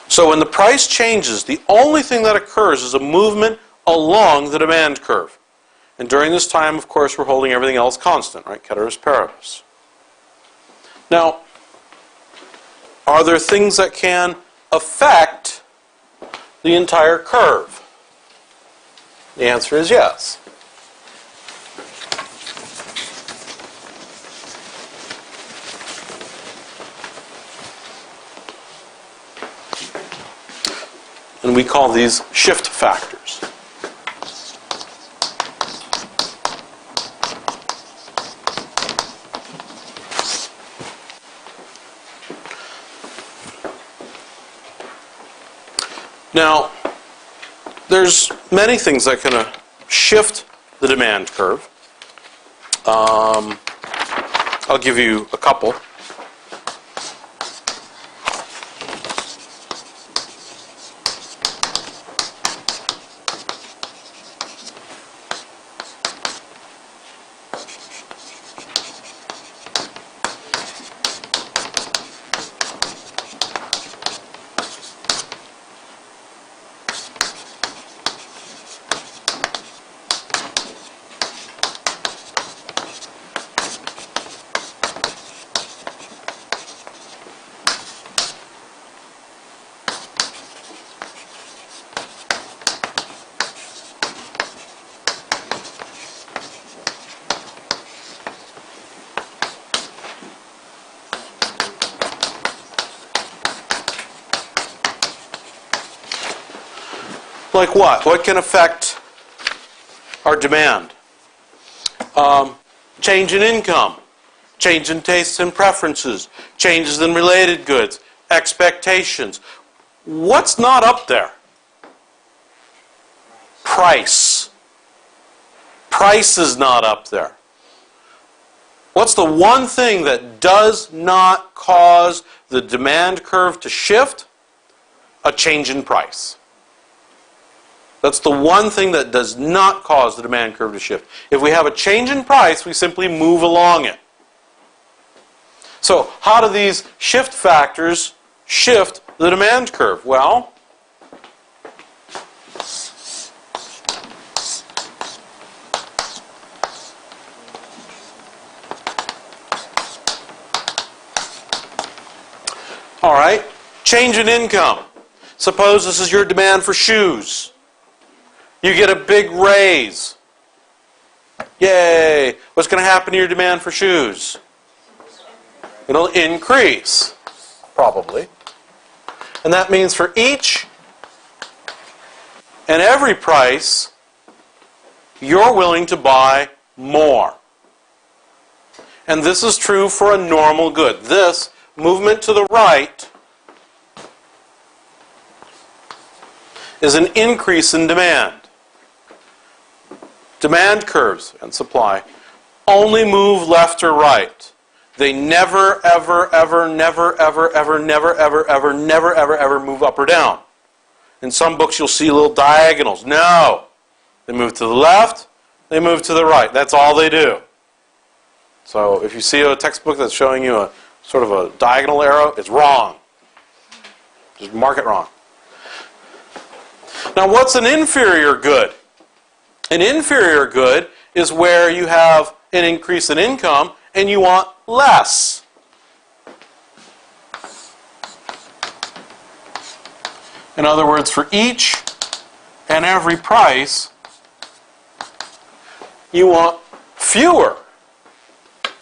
So when the price changes, the only thing that occurs is a movement along the demand curve. And during this time, of course, we're holding everything else constant, right? Ceteris paribus. Now, are there things that can affect the entire curve? The answer is yes. And we call these shift factors. Now, there's many things that can shift the demand curve. I'll give you a couple. Like what? What can affect our demand? Change in income, change in tastes and preferences, changes in related goods, expectations. What's not up there? Price. Price is not up there. What's the one thing that does not cause the demand curve to shift? A change in price. That's the one thing that does not cause the demand curve to shift. If we have a change in price, we simply move along it. So, how do these shift factors shift the demand curve? Well, all right, change in income. Suppose this is your demand for shoes. You get a big raise. Yay! What's going to happen to your demand for shoes? It'll increase, probably. And that means for each and every price, you're willing to buy more. And this is true for a normal good. This movement to the right is an increase in demand. Demand curves and supply only move left or right. They never, ever, ever, never, ever, ever, never, ever, ever, never, ever, ever move up or down. In some books you'll see little diagonals. No! They move to the left, they move to the right. That's all they do. So if you see a textbook that's showing you a sort of a diagonal arrow, it's wrong. Just mark it wrong. Now what's an inferior good? An inferior good is where you have an increase in income and you want less. In other words, for each and every price, you want fewer.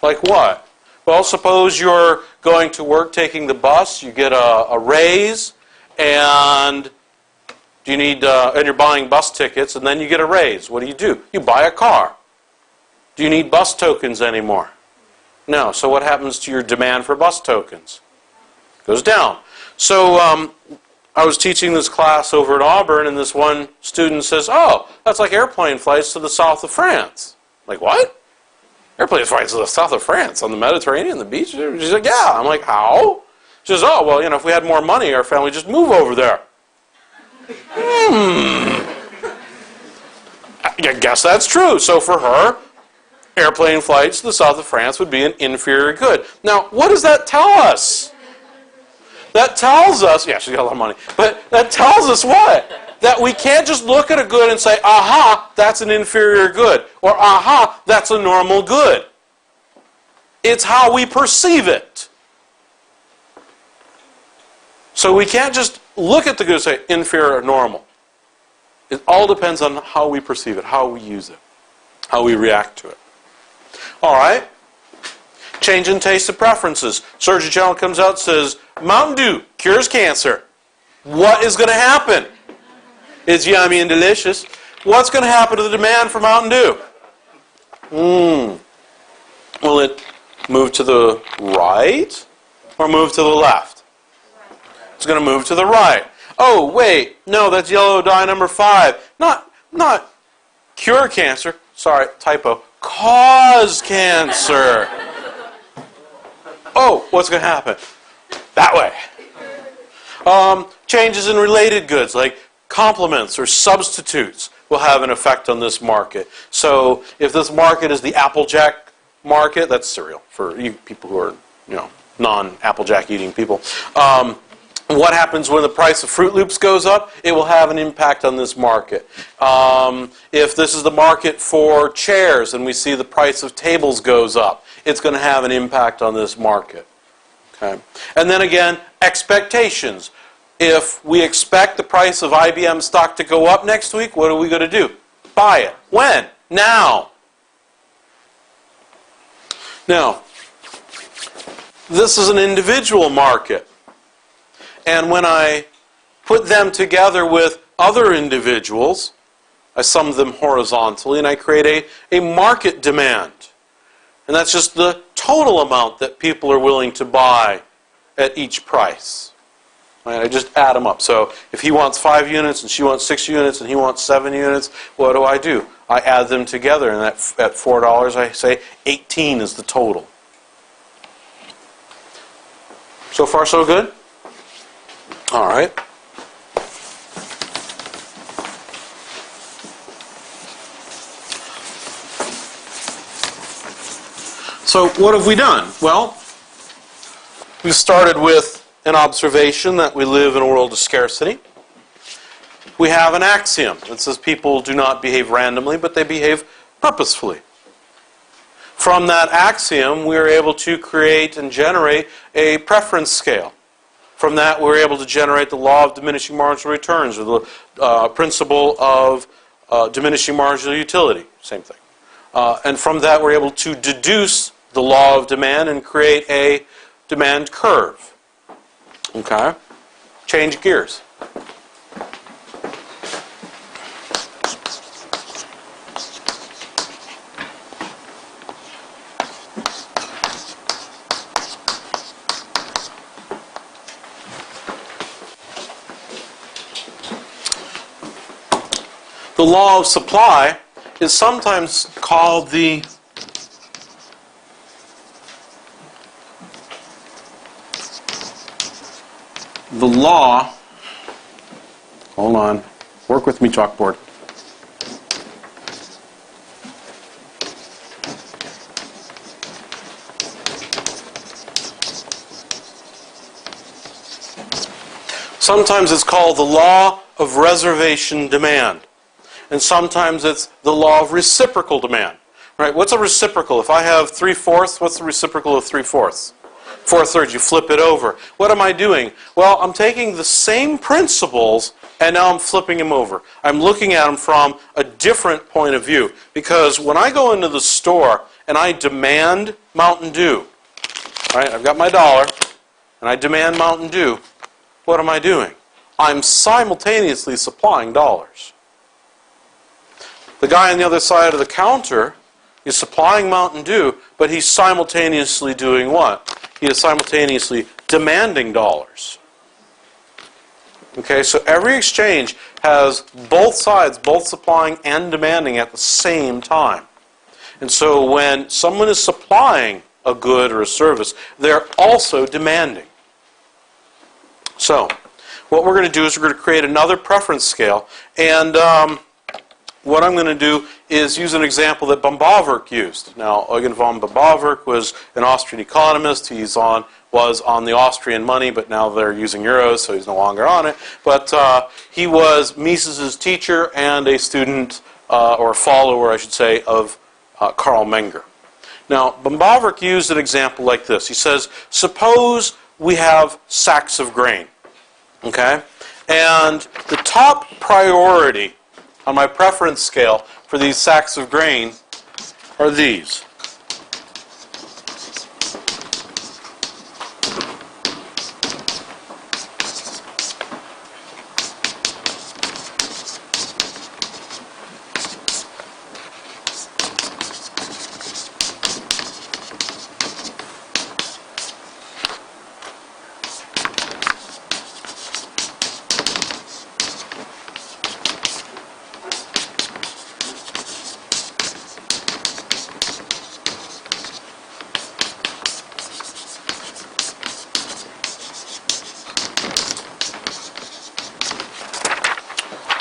Like what? Well, suppose you're going to work taking the bus, you get a raise, and you need, and you're buying bus tickets, and then you get a raise. What do? You buy a car. Do you need bus tokens anymore? No. So what happens to your demand for bus tokens? It goes down. So I was teaching this class over at Auburn, and this one student says, "Oh, that's like airplane flights to the south of France." I'm like, what? Airplane flights to the south of France on the Mediterranean, the beach? She's like, yeah. I'm like, how? She says, oh, well, if we had more money, our family would just move over there. I guess that's true. So for her, airplane flights to the south of France would be an inferior good. Now, what does that tell us? That tells us, yeah, she's got a lot of money, but that tells us what? That we can't just look at a good and say, aha, that's an inferior good, or aha, that's a normal good. It's how we perceive it. So we can't just look at the good and say inferior or normal. It all depends on how we perceive it, how we use it, how we react to it. All right. Change in taste and preferences. Surgeon General comes out and says, Mountain Dew cures cancer. What is going to happen? It's yummy and delicious. What's going to happen to the demand for Mountain Dew? Will it move to the right or move to the left? It's going to move to the right. Oh, wait. No, that's yellow dye number 5. Not cure cancer. Sorry, typo. Cause cancer. Oh, what's going to happen? That way. Changes in related goods, like complements or substitutes, will have an effect on this market. So if this market is the Applejack market, that's cereal for you people who are, non-Applejack eating people. What happens when the price of Fruit Loops goes up? It will have an impact on this market. If this is the market for chairs and we see the price of tables goes up, it's going to have an impact on this market. Okay. And then again, expectations. If we expect the price of IBM stock to go up next week, what are we going to do? Buy it. When? Now. Now, this is an individual market. And when I put them together with other individuals, I sum them horizontally and I create a market demand. And that's just the total amount that people are willing to buy at each price. Right? I just add them up. So if he wants 5 units and she wants 6 units and he wants 7 units, what do? I add them together, and at $4 I say 18 is the total. So far so good? All right. So what have we done? Well, we started with an observation that we live in a world of scarcity. We have an axiom that says people do not behave randomly, but they behave purposefully. From that axiom, we are able to create and generate a preference scale. From that, we're able to generate the law of diminishing marginal returns, or the principle of diminishing marginal utility. Same thing. And from that, we're able to deduce the law of demand and create a demand curve. Okay? Change gears. The law of supply is sometimes called the law. Hold on. Work with me, chalkboard. Sometimes it's called the law of reservation demand. And sometimes it's the law of reciprocal demand. Right? What's a reciprocal? If I have 3/4, what's the reciprocal of 3/4? 4/3, you flip it over. What am I doing? Well, I'm taking the same principles and now I'm flipping them over. I'm looking at them from a different point of view. Because when I go into the store and I demand Mountain Dew, right? I've got my dollar and I demand Mountain Dew, what am I doing? I'm simultaneously supplying dollars. The guy on the other side of the counter is supplying Mountain Dew, but he's simultaneously doing what? He is simultaneously demanding dollars. Okay, so every exchange has both sides, both supplying and demanding at the same time. And so when someone is supplying a good or a service, they're also demanding. So what we're going to do is we're going to create another preference scale. And what I'm going to do is use an example that Böhm-Bawerk used. Now, Eugen von Böhm-Bawerk was an Austrian economist. Was on the Austrian money, but now they're using euros, so he's no longer on it. But he was Mises's teacher and a student, or follower, I should say, of Karl Menger. Now, Böhm-Bawerk used an example like this. He says, suppose we have sacks of grain, okay? And the top priority on my preference scale for these sacks of grain are these.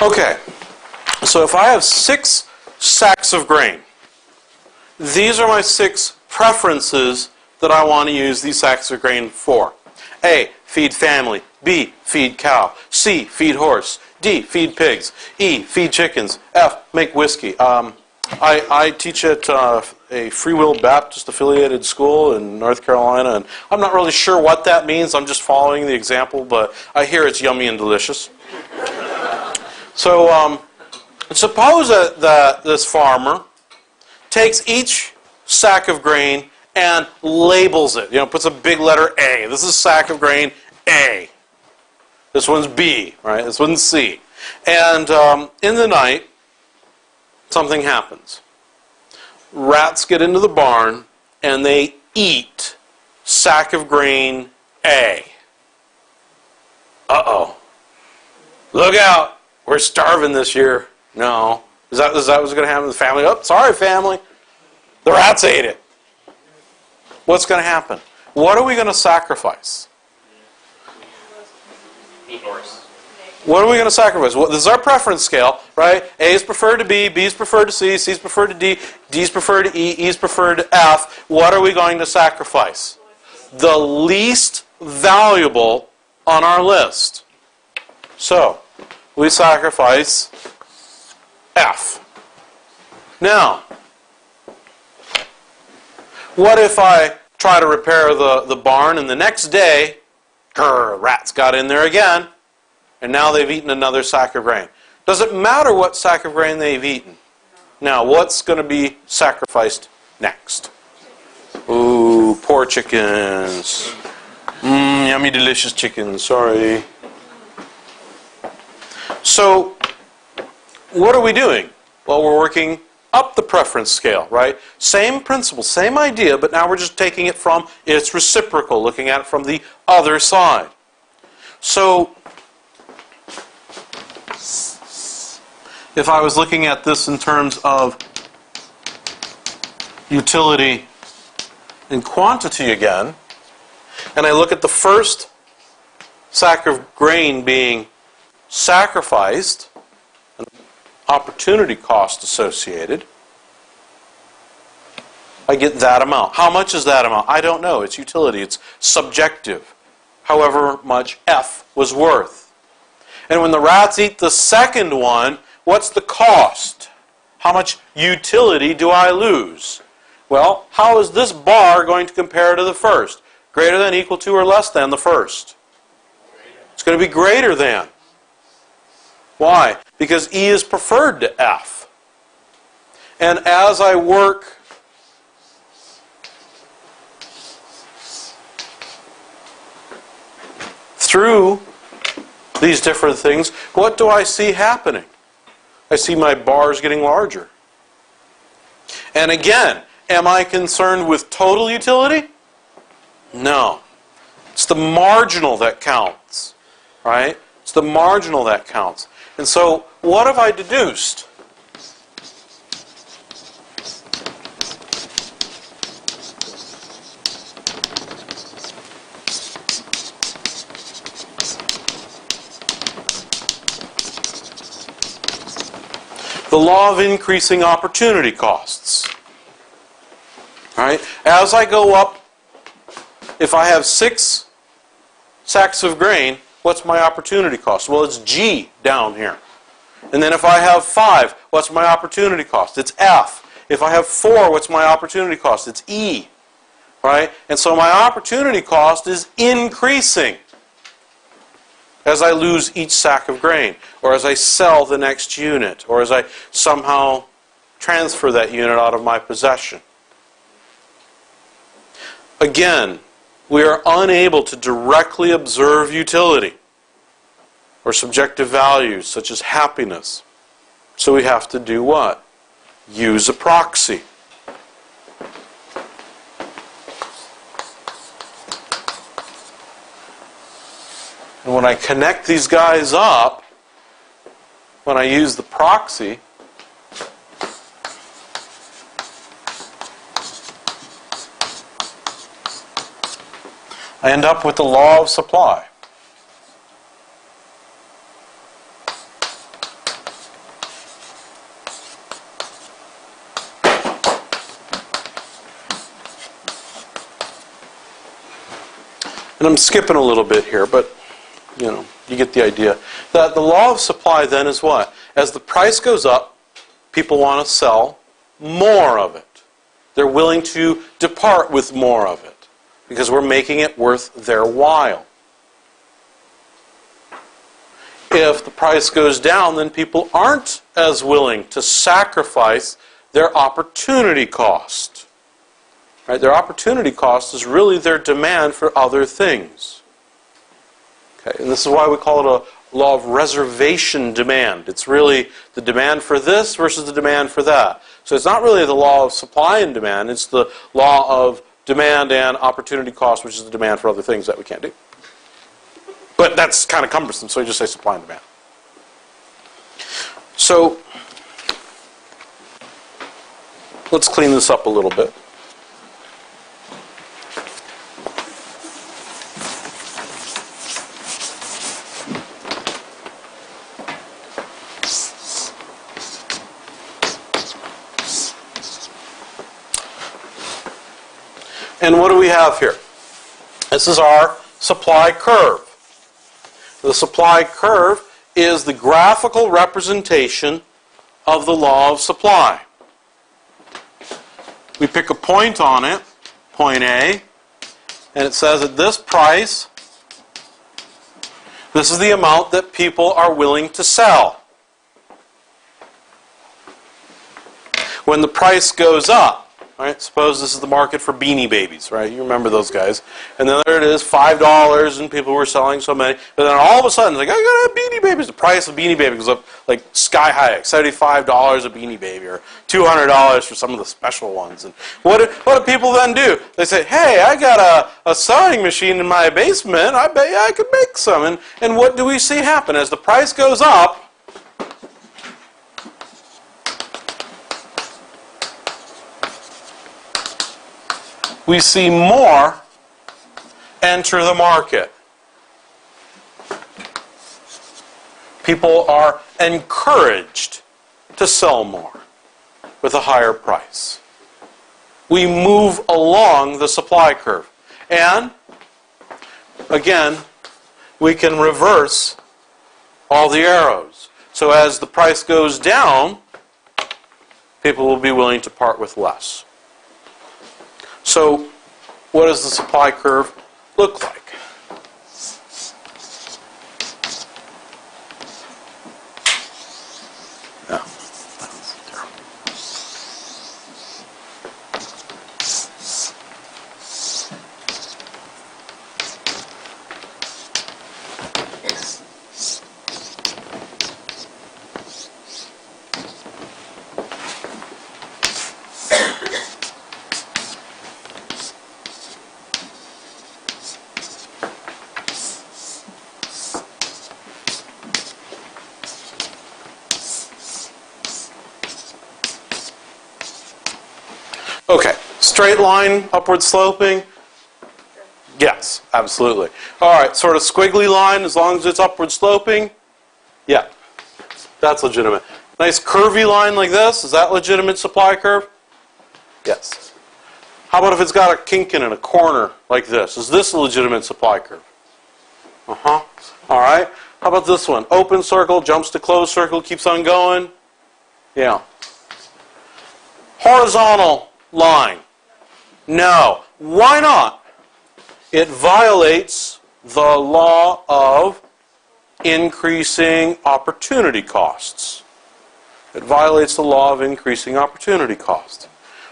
Okay, so if I have 6 sacks of grain, these are my 6 preferences that I want to use these sacks of grain for. A, feed family. B, feed cow. C, feed horse. D, feed pigs. E, feed chickens. F, make whiskey. I teach at a Free Will Baptist affiliated school in North Carolina, and I'm not really sure what that means. I'm just following the example, but I hear it's yummy and delicious. So suppose that this farmer takes each sack of grain and labels it. Puts a big letter A. This is a sack of grain A. This one's B, right? This one's C. And in the night, something happens. Rats get into the barn and they eat sack of grain A. Uh-oh. Look out. We're starving this year. No. Is that what's going to happen to the family? Oh, sorry, family. The rats ate it. What's going to happen? What are we going to sacrifice? Feed horse. What are we going to sacrifice? Well, this is our preference scale, right? A is preferred to B, B is preferred to C, C is preferred to D, D is preferred to E, E is preferred to F. What are we going to sacrifice? The least valuable on our list. So, we sacrifice F. Now, what if I try to repair the barn and the next day, rats got in there again, and now they've eaten another sack of grain? Does it matter what sack of grain they've eaten? Now, what's going to be sacrificed next? Ooh, poor chickens. Yummy, delicious chickens. Sorry. So, what are we doing? Well, we're working up the preference scale, right? Same principle, same idea, but now we're just taking it from its reciprocal, looking at it from the other side. So, if I was looking at this in terms of utility and quantity again, and I look at the first sack of grain being sacrificed, an opportunity cost associated, I get that amount. How much is that amount? I don't know. It's utility. It's subjective. However much F was worth. And when the rats eat the second one, what's the cost? How much utility do I lose? Well, how is this bar going to compare to the first? Greater than, equal to, or less than the first? It's going to be greater than. Why? Because E is preferred to F. And as I work through these different things, what do I see happening? I see my bars getting larger. And again, am I concerned with total utility? No. It's the marginal that counts, right? It's the marginal that counts. And so what have I deduced? The law of increasing opportunity costs. Right? As I go up, if I have 6 sacks of grain, what's my opportunity cost? Well, it's G down here. And then if I have 5, what's my opportunity cost? It's F. If I have 4, what's my opportunity cost? It's E. Right? And so my opportunity cost is increasing as I lose each sack of grain, or as I sell the next unit, or as I somehow transfer that unit out of my possession. Again, we are unable to directly observe utility or subjective values such as happiness. So we have to do what? Use a proxy. And when I connect these guys up, when I use the proxy, I end up with the law of supply. And I'm skipping a little bit here, but you know, you get the idea. That the law of supply then is what? As the price goes up, people want to sell more of it. They're willing to depart with more of it because we're making it worth their while. If the price goes down, then people aren't as willing to sacrifice their opportunity cost. Right? Their opportunity cost is really their demand for other things. Okay, and this is why we call it a law of reservation demand. It's really the demand for this versus the demand for that. So it's not really the law of supply and demand, it's the law of demand and opportunity cost, which is the demand for other things that we can't do. But that's kind of cumbersome, so we just say supply and demand. So let's clean this up a little bit. And what do we have here? This is our supply curve. The supply curve is the graphical representation of the law of supply. We pick a point on it, point A, and it says at this price, this is the amount that people are willing to sell. When the price goes up, right? Suppose this is the market for Beanie Babies, right? You remember those guys. And then there it is, $5, and people were selling so many. But then all of a sudden, it's like, I got Beanie Babies. The price of Beanie Baby goes up like sky high, like $75 a Beanie Baby, or $200 for some of the special ones. And what do people then do? They say, hey, I got a sewing machine in my basement. I bet you I could make some. And what do we see happen? As the price goes up, we see more enter the market. People are encouraged to sell more with a higher price. We move along the supply curve. And, again, we can reverse all the arrows. So as the price goes down, people will be willing to part with less. So, what does the supply curve look like? Yeah, that was terrible. Straight line, upward sloping? Yes, absolutely. All right, sort of squiggly line, as long as it's upward sloping? Yeah, that's legitimate. Nice curvy line like this, is that legitimate supply curve? Yes. How about if it's got a kink in it, a corner like this? Is this a legitimate supply curve? Uh-huh. All right. How about this one? Open circle, jumps to closed circle, keeps on going? Yeah. Horizontal line? No. Why not? It violates the law of increasing opportunity costs. It violates the law of increasing opportunity costs.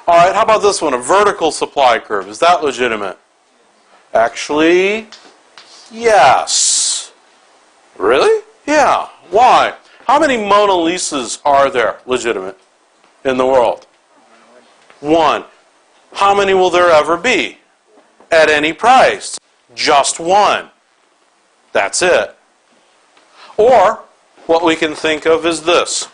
All right, how about this one? A vertical supply curve. Is that legitimate? Actually, yes. Really? Yeah. Why? How many Mona Lisas are there legitimate in the world? One. How many will there ever be? At any price? Just one. That's it. Or, what we can think of is this.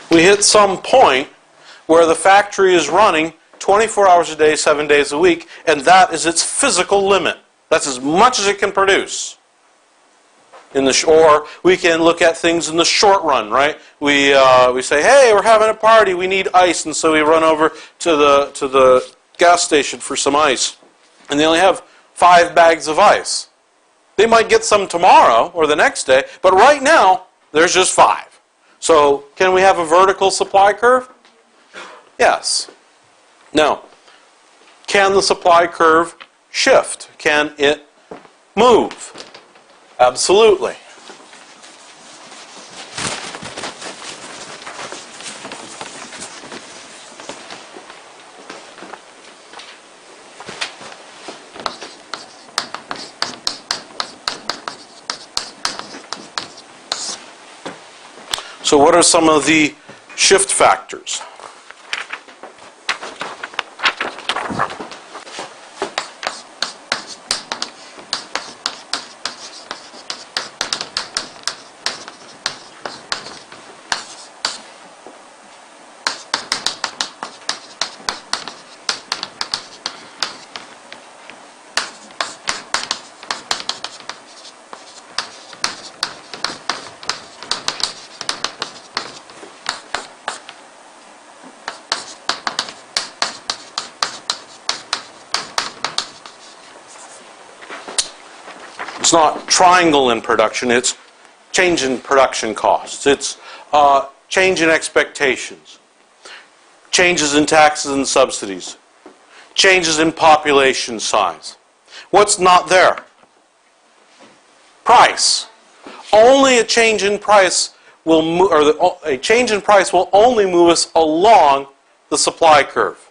We hit some point where the factory is running 24 hours a day, 7 days a week, and that is its physical limit. That's as much as it can produce. Or we can look at things in the short run, right? We say, hey, we're having a party, we need ice, and so we run over to the gas station for some ice, and they only have 5 bags of ice. They might get some tomorrow or the next day, but right now there's just 5. So, can we have a vertical supply curve? Yes. No. Can the supply curve shift? Can it move? Absolutely. So what are some of the shift factors? It's not triangle in production, it's change in production costs. It's change in expectations. Changes in taxes and subsidies. Changes in population size. What's not there? Price. Only a change in price will move, or a change in price will only move us along the supply curve.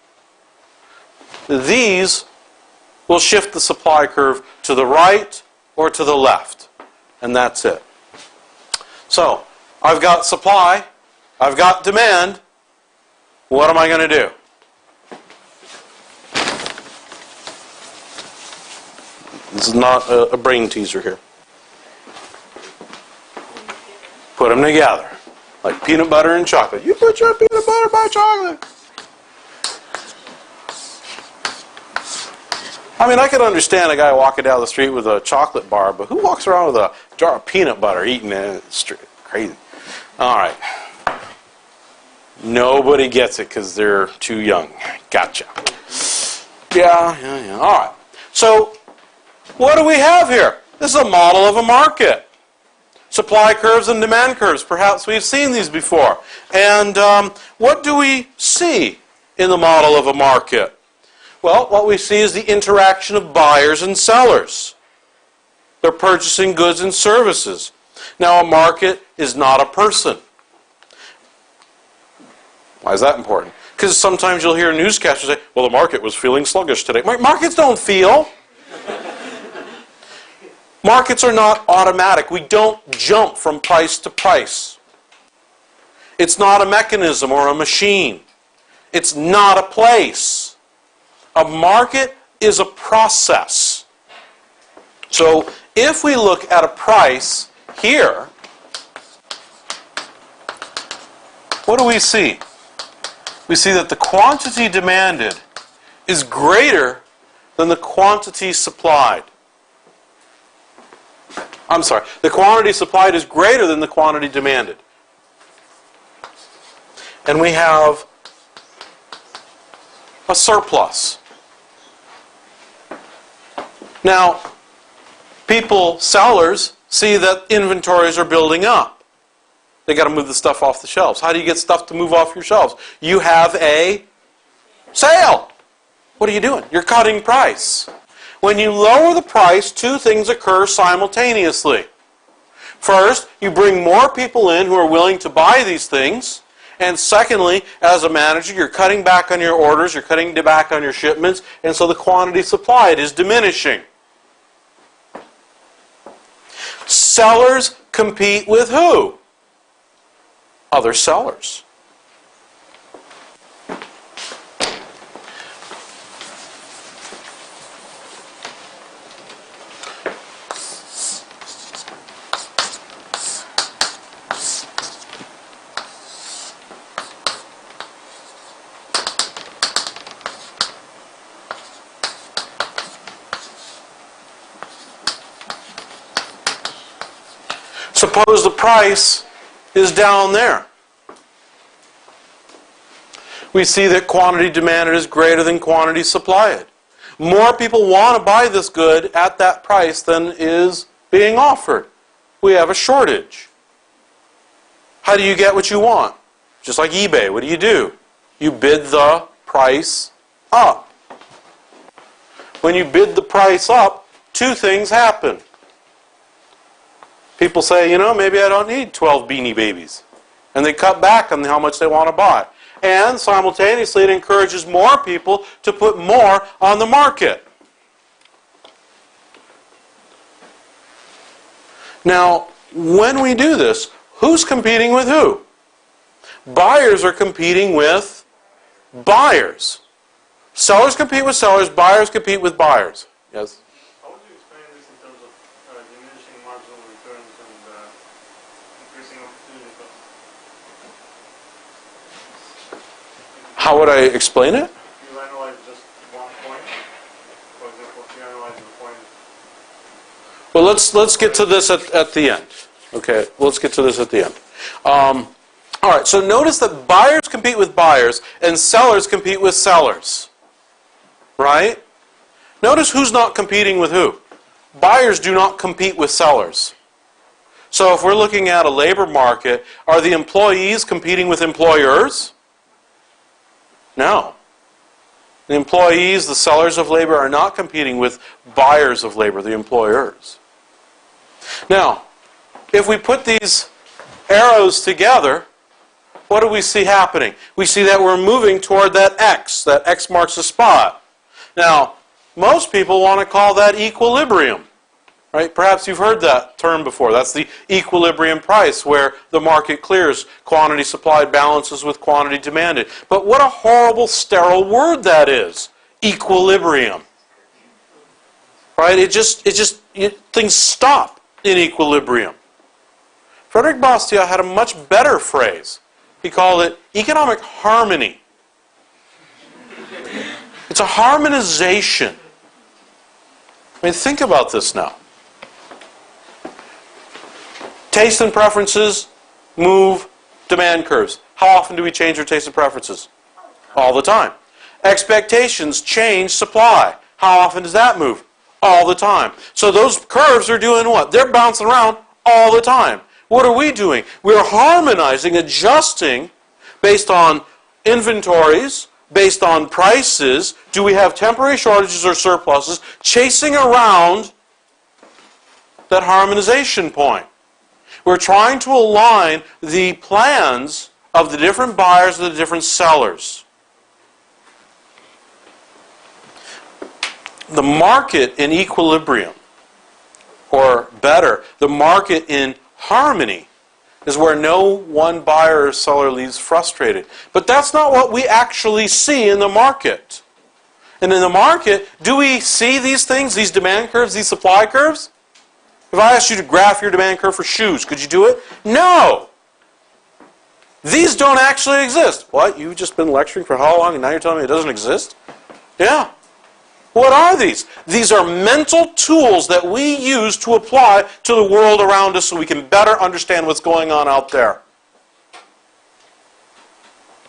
These will shift the supply curve to the right or to the left. And that's it. So, I've got supply, I've got demand. What am I going to do? This is not a brain teaser here. Put them together. Like peanut butter and chocolate. You put your peanut butter by chocolate. I mean, I could understand a guy walking down the street with a chocolate bar, but who walks around with a jar of peanut butter eating it in the street? Crazy. All right. Nobody gets it because they're too young. Gotcha. Yeah. All right. So, what do we have here? This is a model of a market. Supply curves and demand curves. Perhaps we've seen these before. And what do we see in the model of a market? Well, what we see is the interaction of buyers and sellers. They're purchasing goods and services. Now, a market is not a person. Why is that important? Because sometimes you'll hear newscasters say, well, the market was feeling sluggish today. Markets don't feel. Markets are not automatic. We don't jump from price to price. It's not a mechanism or a machine. It's not a place. A market is a process. So if we look at a price here, what do we see? We see that the quantity demanded is greater than the quantity supplied. I'm sorry, the quantity supplied is greater than the quantity demanded. And we have a surplus. Now, sellers, see that inventories are building up. They got to move the stuff off the shelves. How do you get stuff to move off your shelves? You have a sale. What are you doing? You're cutting price. When you lower the price, two things occur simultaneously. First, you bring more people in who are willing to buy these things. And secondly, as a manager, you're cutting back on your orders, you're cutting back on your shipments, and so the quantity supplied is diminishing. Sellers compete with who? Other sellers. Suppose the price is down there. We see that quantity demanded is greater than quantity supplied. More people want to buy this good at that price than is being offered. We have a shortage. How do you get what you want? Just like eBay, what do? You bid the price up. When you bid the price up, two things happen. People say, maybe I don't need 12 Beanie Babies. And they cut back on how much they want to buy. And simultaneously, it encourages more people to put more on the market. Now, when we do this, who's competing with who? Buyers are competing with buyers. Sellers compete with sellers, buyers compete with buyers. Yes? How would you explain this in terms of diminishing marginal returns and increasing opportunity cost? How would I explain it? If you analyze just one point, for example, if you analyze the point. Well, let's get to this at the end. Okay, let's get to this at the end. All right, so notice that buyers compete with buyers and sellers compete with sellers. Right? Notice who's not competing with who. Buyers do not compete with sellers. So if we're looking at a labor market, are the employees competing with employers? No. The employees, the sellers of labor, are not competing with buyers of labor, the employers. Now, if we put these arrows together, what do we see happening? We see that we're moving toward that X. That X marks a spot. Now, most people want to call that equilibrium. Right? Perhaps you've heard that term before. That's the equilibrium price, where the market clears. Quantity supplied balances with quantity demanded. But what a horrible, sterile word that is. Equilibrium. Right? Things stop in equilibrium. Frederick Bastiat had a much better phrase. He called it economic harmony. It's a harmonization. I mean, think about this now. Taste and preferences move demand curves. How often do we change our taste and preferences? All the time. Expectations change supply. How often does that move? All the time. So those curves are doing what? They're bouncing around all the time. What are we doing? We're harmonizing, adjusting based on inventories, based on prices. Do we have temporary shortages or surpluses? Chasing around that harmonization point. We're trying to align the plans of the different buyers and the different sellers. The market in equilibrium, or better, the market in harmony, is where no one buyer or seller leaves frustrated. But that's not what we actually see in the market. And in the market, do we see these things, these demand curves, these supply curves? If I asked you to graph your demand curve for shoes, could you do it? No! These don't actually exist. What? You've just been lecturing for how long and now you're telling me it doesn't exist? Yeah. What are these? These are mental tools that we use to apply to the world around us so we can better understand what's going on out there.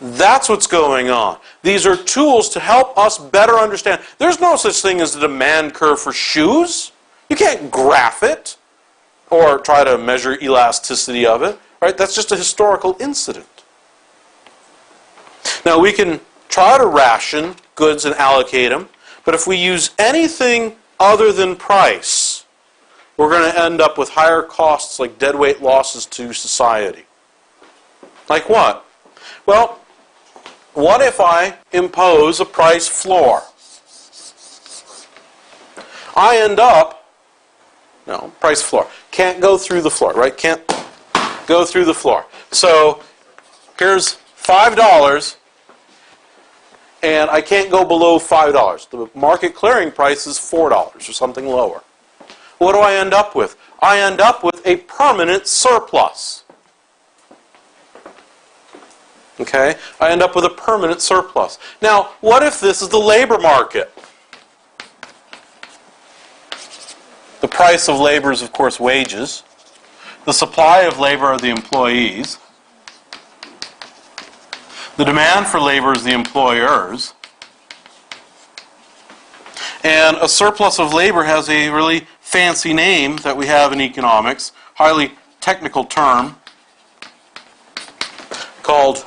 That's what's going on. These are tools to help us better understand. There's no such thing as a demand curve for shoes. You can't graph it or try to measure elasticity of it. Right? That's just a historical incident. Now we can try to ration goods and allocate them, but if we use anything other than price, we're going to end up with higher costs like deadweight losses to society. Like what? Well, what if I impose a price floor? I end up, no, price floor. Can't go through the floor, right? Can't go through the floor. So here's $5, and I can't go below $5. The market clearing price is $4 or something lower. What do I end up with? I end up with a permanent surplus. Okay? I end up with a permanent surplus. Now, what if this is the labor market? The price of labor is, of course, wages. The supply of labor are the employees. The demand for labor is the employers. And a surplus of labor has a really fancy name that we have in economics, highly technical term called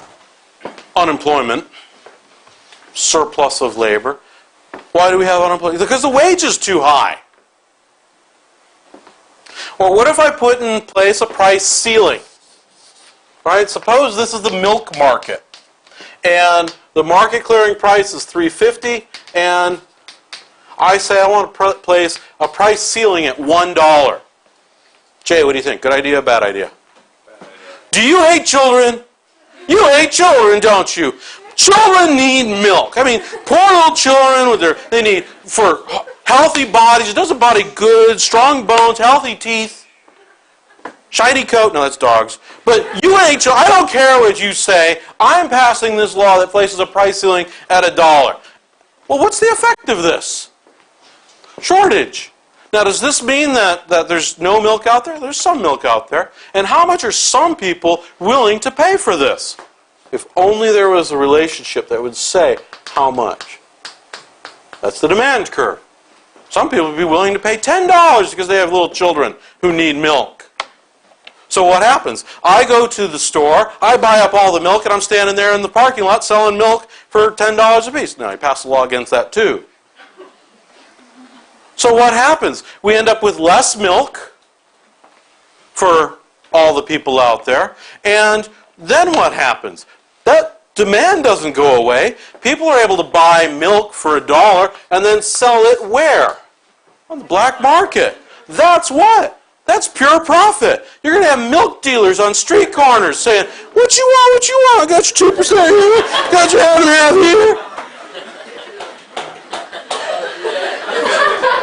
unemployment, surplus of labor. Why do we have unemployment? Because the wage is too high. Or what if I put in place a price ceiling? Right? Suppose this is the milk market. And the market clearing price is $3.50, and I say I want to place a price ceiling at $1. Jay, what do you think? Good idea, bad idea? Bad idea. Do you hate children? You hate children, don't you? Children need milk. I mean, poor little children, they need, for healthy bodies, it does a body good, strong bones, healthy teeth, shiny coat. No, that's dogs. But you hate children. I don't care what you say. I'm passing this law that places a price ceiling at $1. Well, what's the effect of this? Shortage. Now, does this mean that there's no milk out there? There's some milk out there. And how much are some people willing to pay for this? If only there was a relationship that would say how much. That's the demand curve. Some people would be willing to pay $10 because they have little children who need milk. So what happens? I go to the store, I buy up all the milk, and I'm standing there in the parking lot selling milk for $10 a piece. Now, I pass a law against that too. So what happens? We end up with less milk for all the people out there. And then what happens? That demand doesn't go away. People are able to buy milk for $1 and then sell it where? On the black market. That's what? That's pure profit. You're going to have milk dealers on street corners saying, what you want, what you want? I got your 2% here, got your half and half here.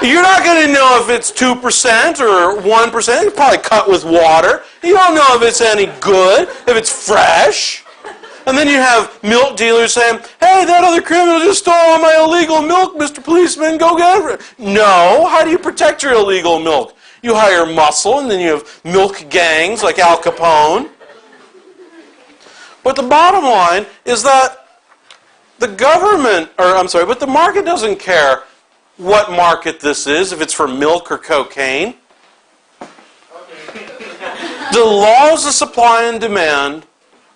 You're not going to know if it's 2% or 1%. You probably cut with water. You don't know if it's any good, if it's fresh. And then you have milk dealers saying, hey, that other criminal just stole all my illegal milk, Mr. Policeman, go get it. No, how do you protect your illegal milk? You hire muscle, and then you have milk gangs like Al Capone. But the bottom line is that the but the market doesn't care what market this is, if it's for milk or cocaine. The laws of supply and demand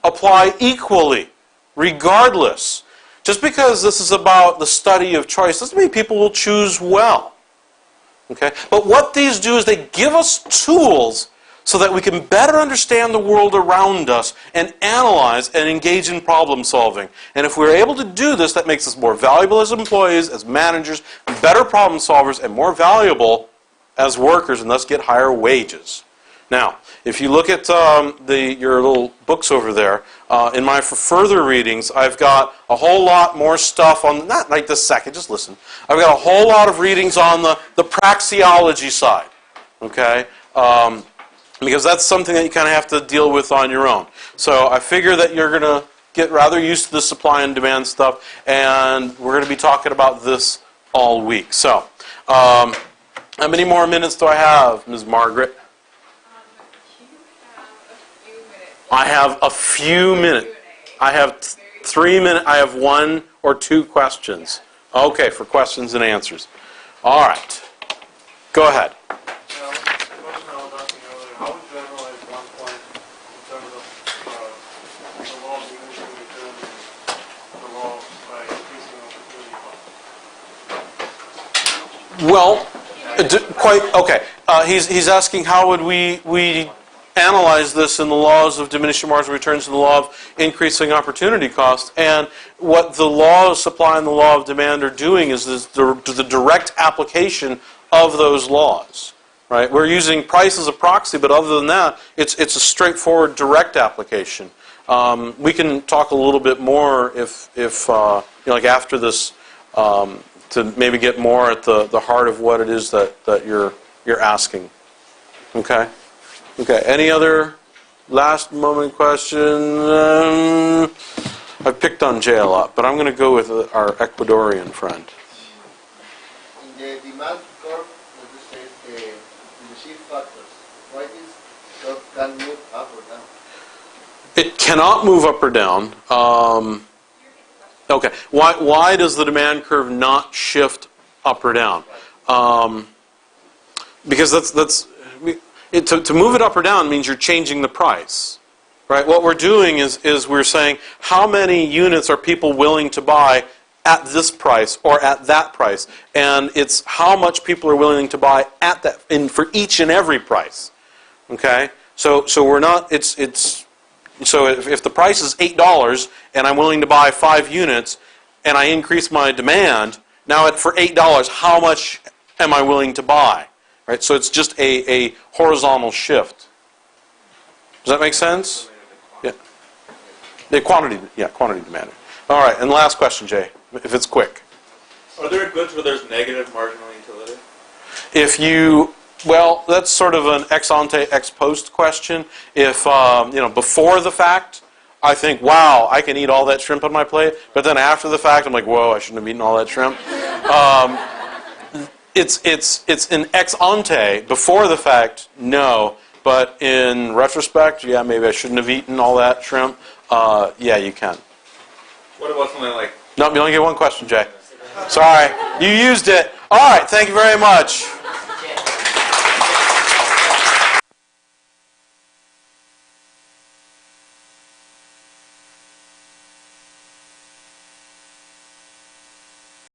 apply equally, regardless. Just because this is about the study of choice doesn't mean people will choose well. Okay? But what these do is they give us tools so that we can better understand the world around us and analyze and engage in problem solving. And if we're able to do this, that makes us more valuable as employees, as managers, better problem solvers, and more valuable as workers, and thus get higher wages. Now, if you look at your little books over there, in my for further readings, I've got a whole lot more stuff on, not like this second, just listen. I've got a whole lot of readings on the praxeology side. Okay? because that's something that you kind of have to deal with on your own. So I figure that you're going to get rather used to the supply and demand stuff, and we're going to be talking about this all week. So, how many more minutes do I have, Ms. Margaret? I have a few minutes. I have 3 minutes. I have 1 or 2 questions. Okay, for questions and answers. All right. Go ahead. The question I was asking earlier, how would you analyze one point in terms of the law of diminishing returns and the law by increasing opportunity cost? Well, okay. He's asking how would we analyze this in the laws of diminishing marginal returns and the law of increasing opportunity cost. And what the law of supply and the law of demand are doing is the direct application of those laws. Right? We're using price as a proxy, but other than that, it's a straightforward direct application. We can talk a little bit more if like after this to maybe get more at the heart of what it is that you're asking. Okay. Okay, any other last moment question? I picked on Jay a lot, but I'm going to go with our Ecuadorian friend. In the demand curve, as you say, the shift factors, why this curve can move up or down? It cannot move up or down. Okay, why does the demand curve not shift up or down? Because to move it up or down means you're changing the price, right? What we're doing is we're saying how many units are people willing to buy at this price or at that price, and it's how much people are willing to buy at that for each and every price. Okay, so we're not. So if the price is $8 and I'm willing to buy 5 units, and I increase my demand, now for $8, how much am I willing to buy? Right, so it's just a horizontal shift. Does that make sense? Yeah. The quantity demanded. All right, and last question, Jay, if it's quick. Are there goods where there's negative marginal utility? Well, that's sort of an ex ante, ex post question. If before the fact, I think, wow, I can eat all that shrimp on my plate. But then after the fact, I'm like, whoa, I shouldn't have eaten all that shrimp. It's an ex ante. Before the fact, no. But in retrospect, yeah, maybe I shouldn't have eaten all that shrimp. Yeah, you can. What about something like... No, you only get one question, Jay. Sorry. You used it. All right, thank you very much.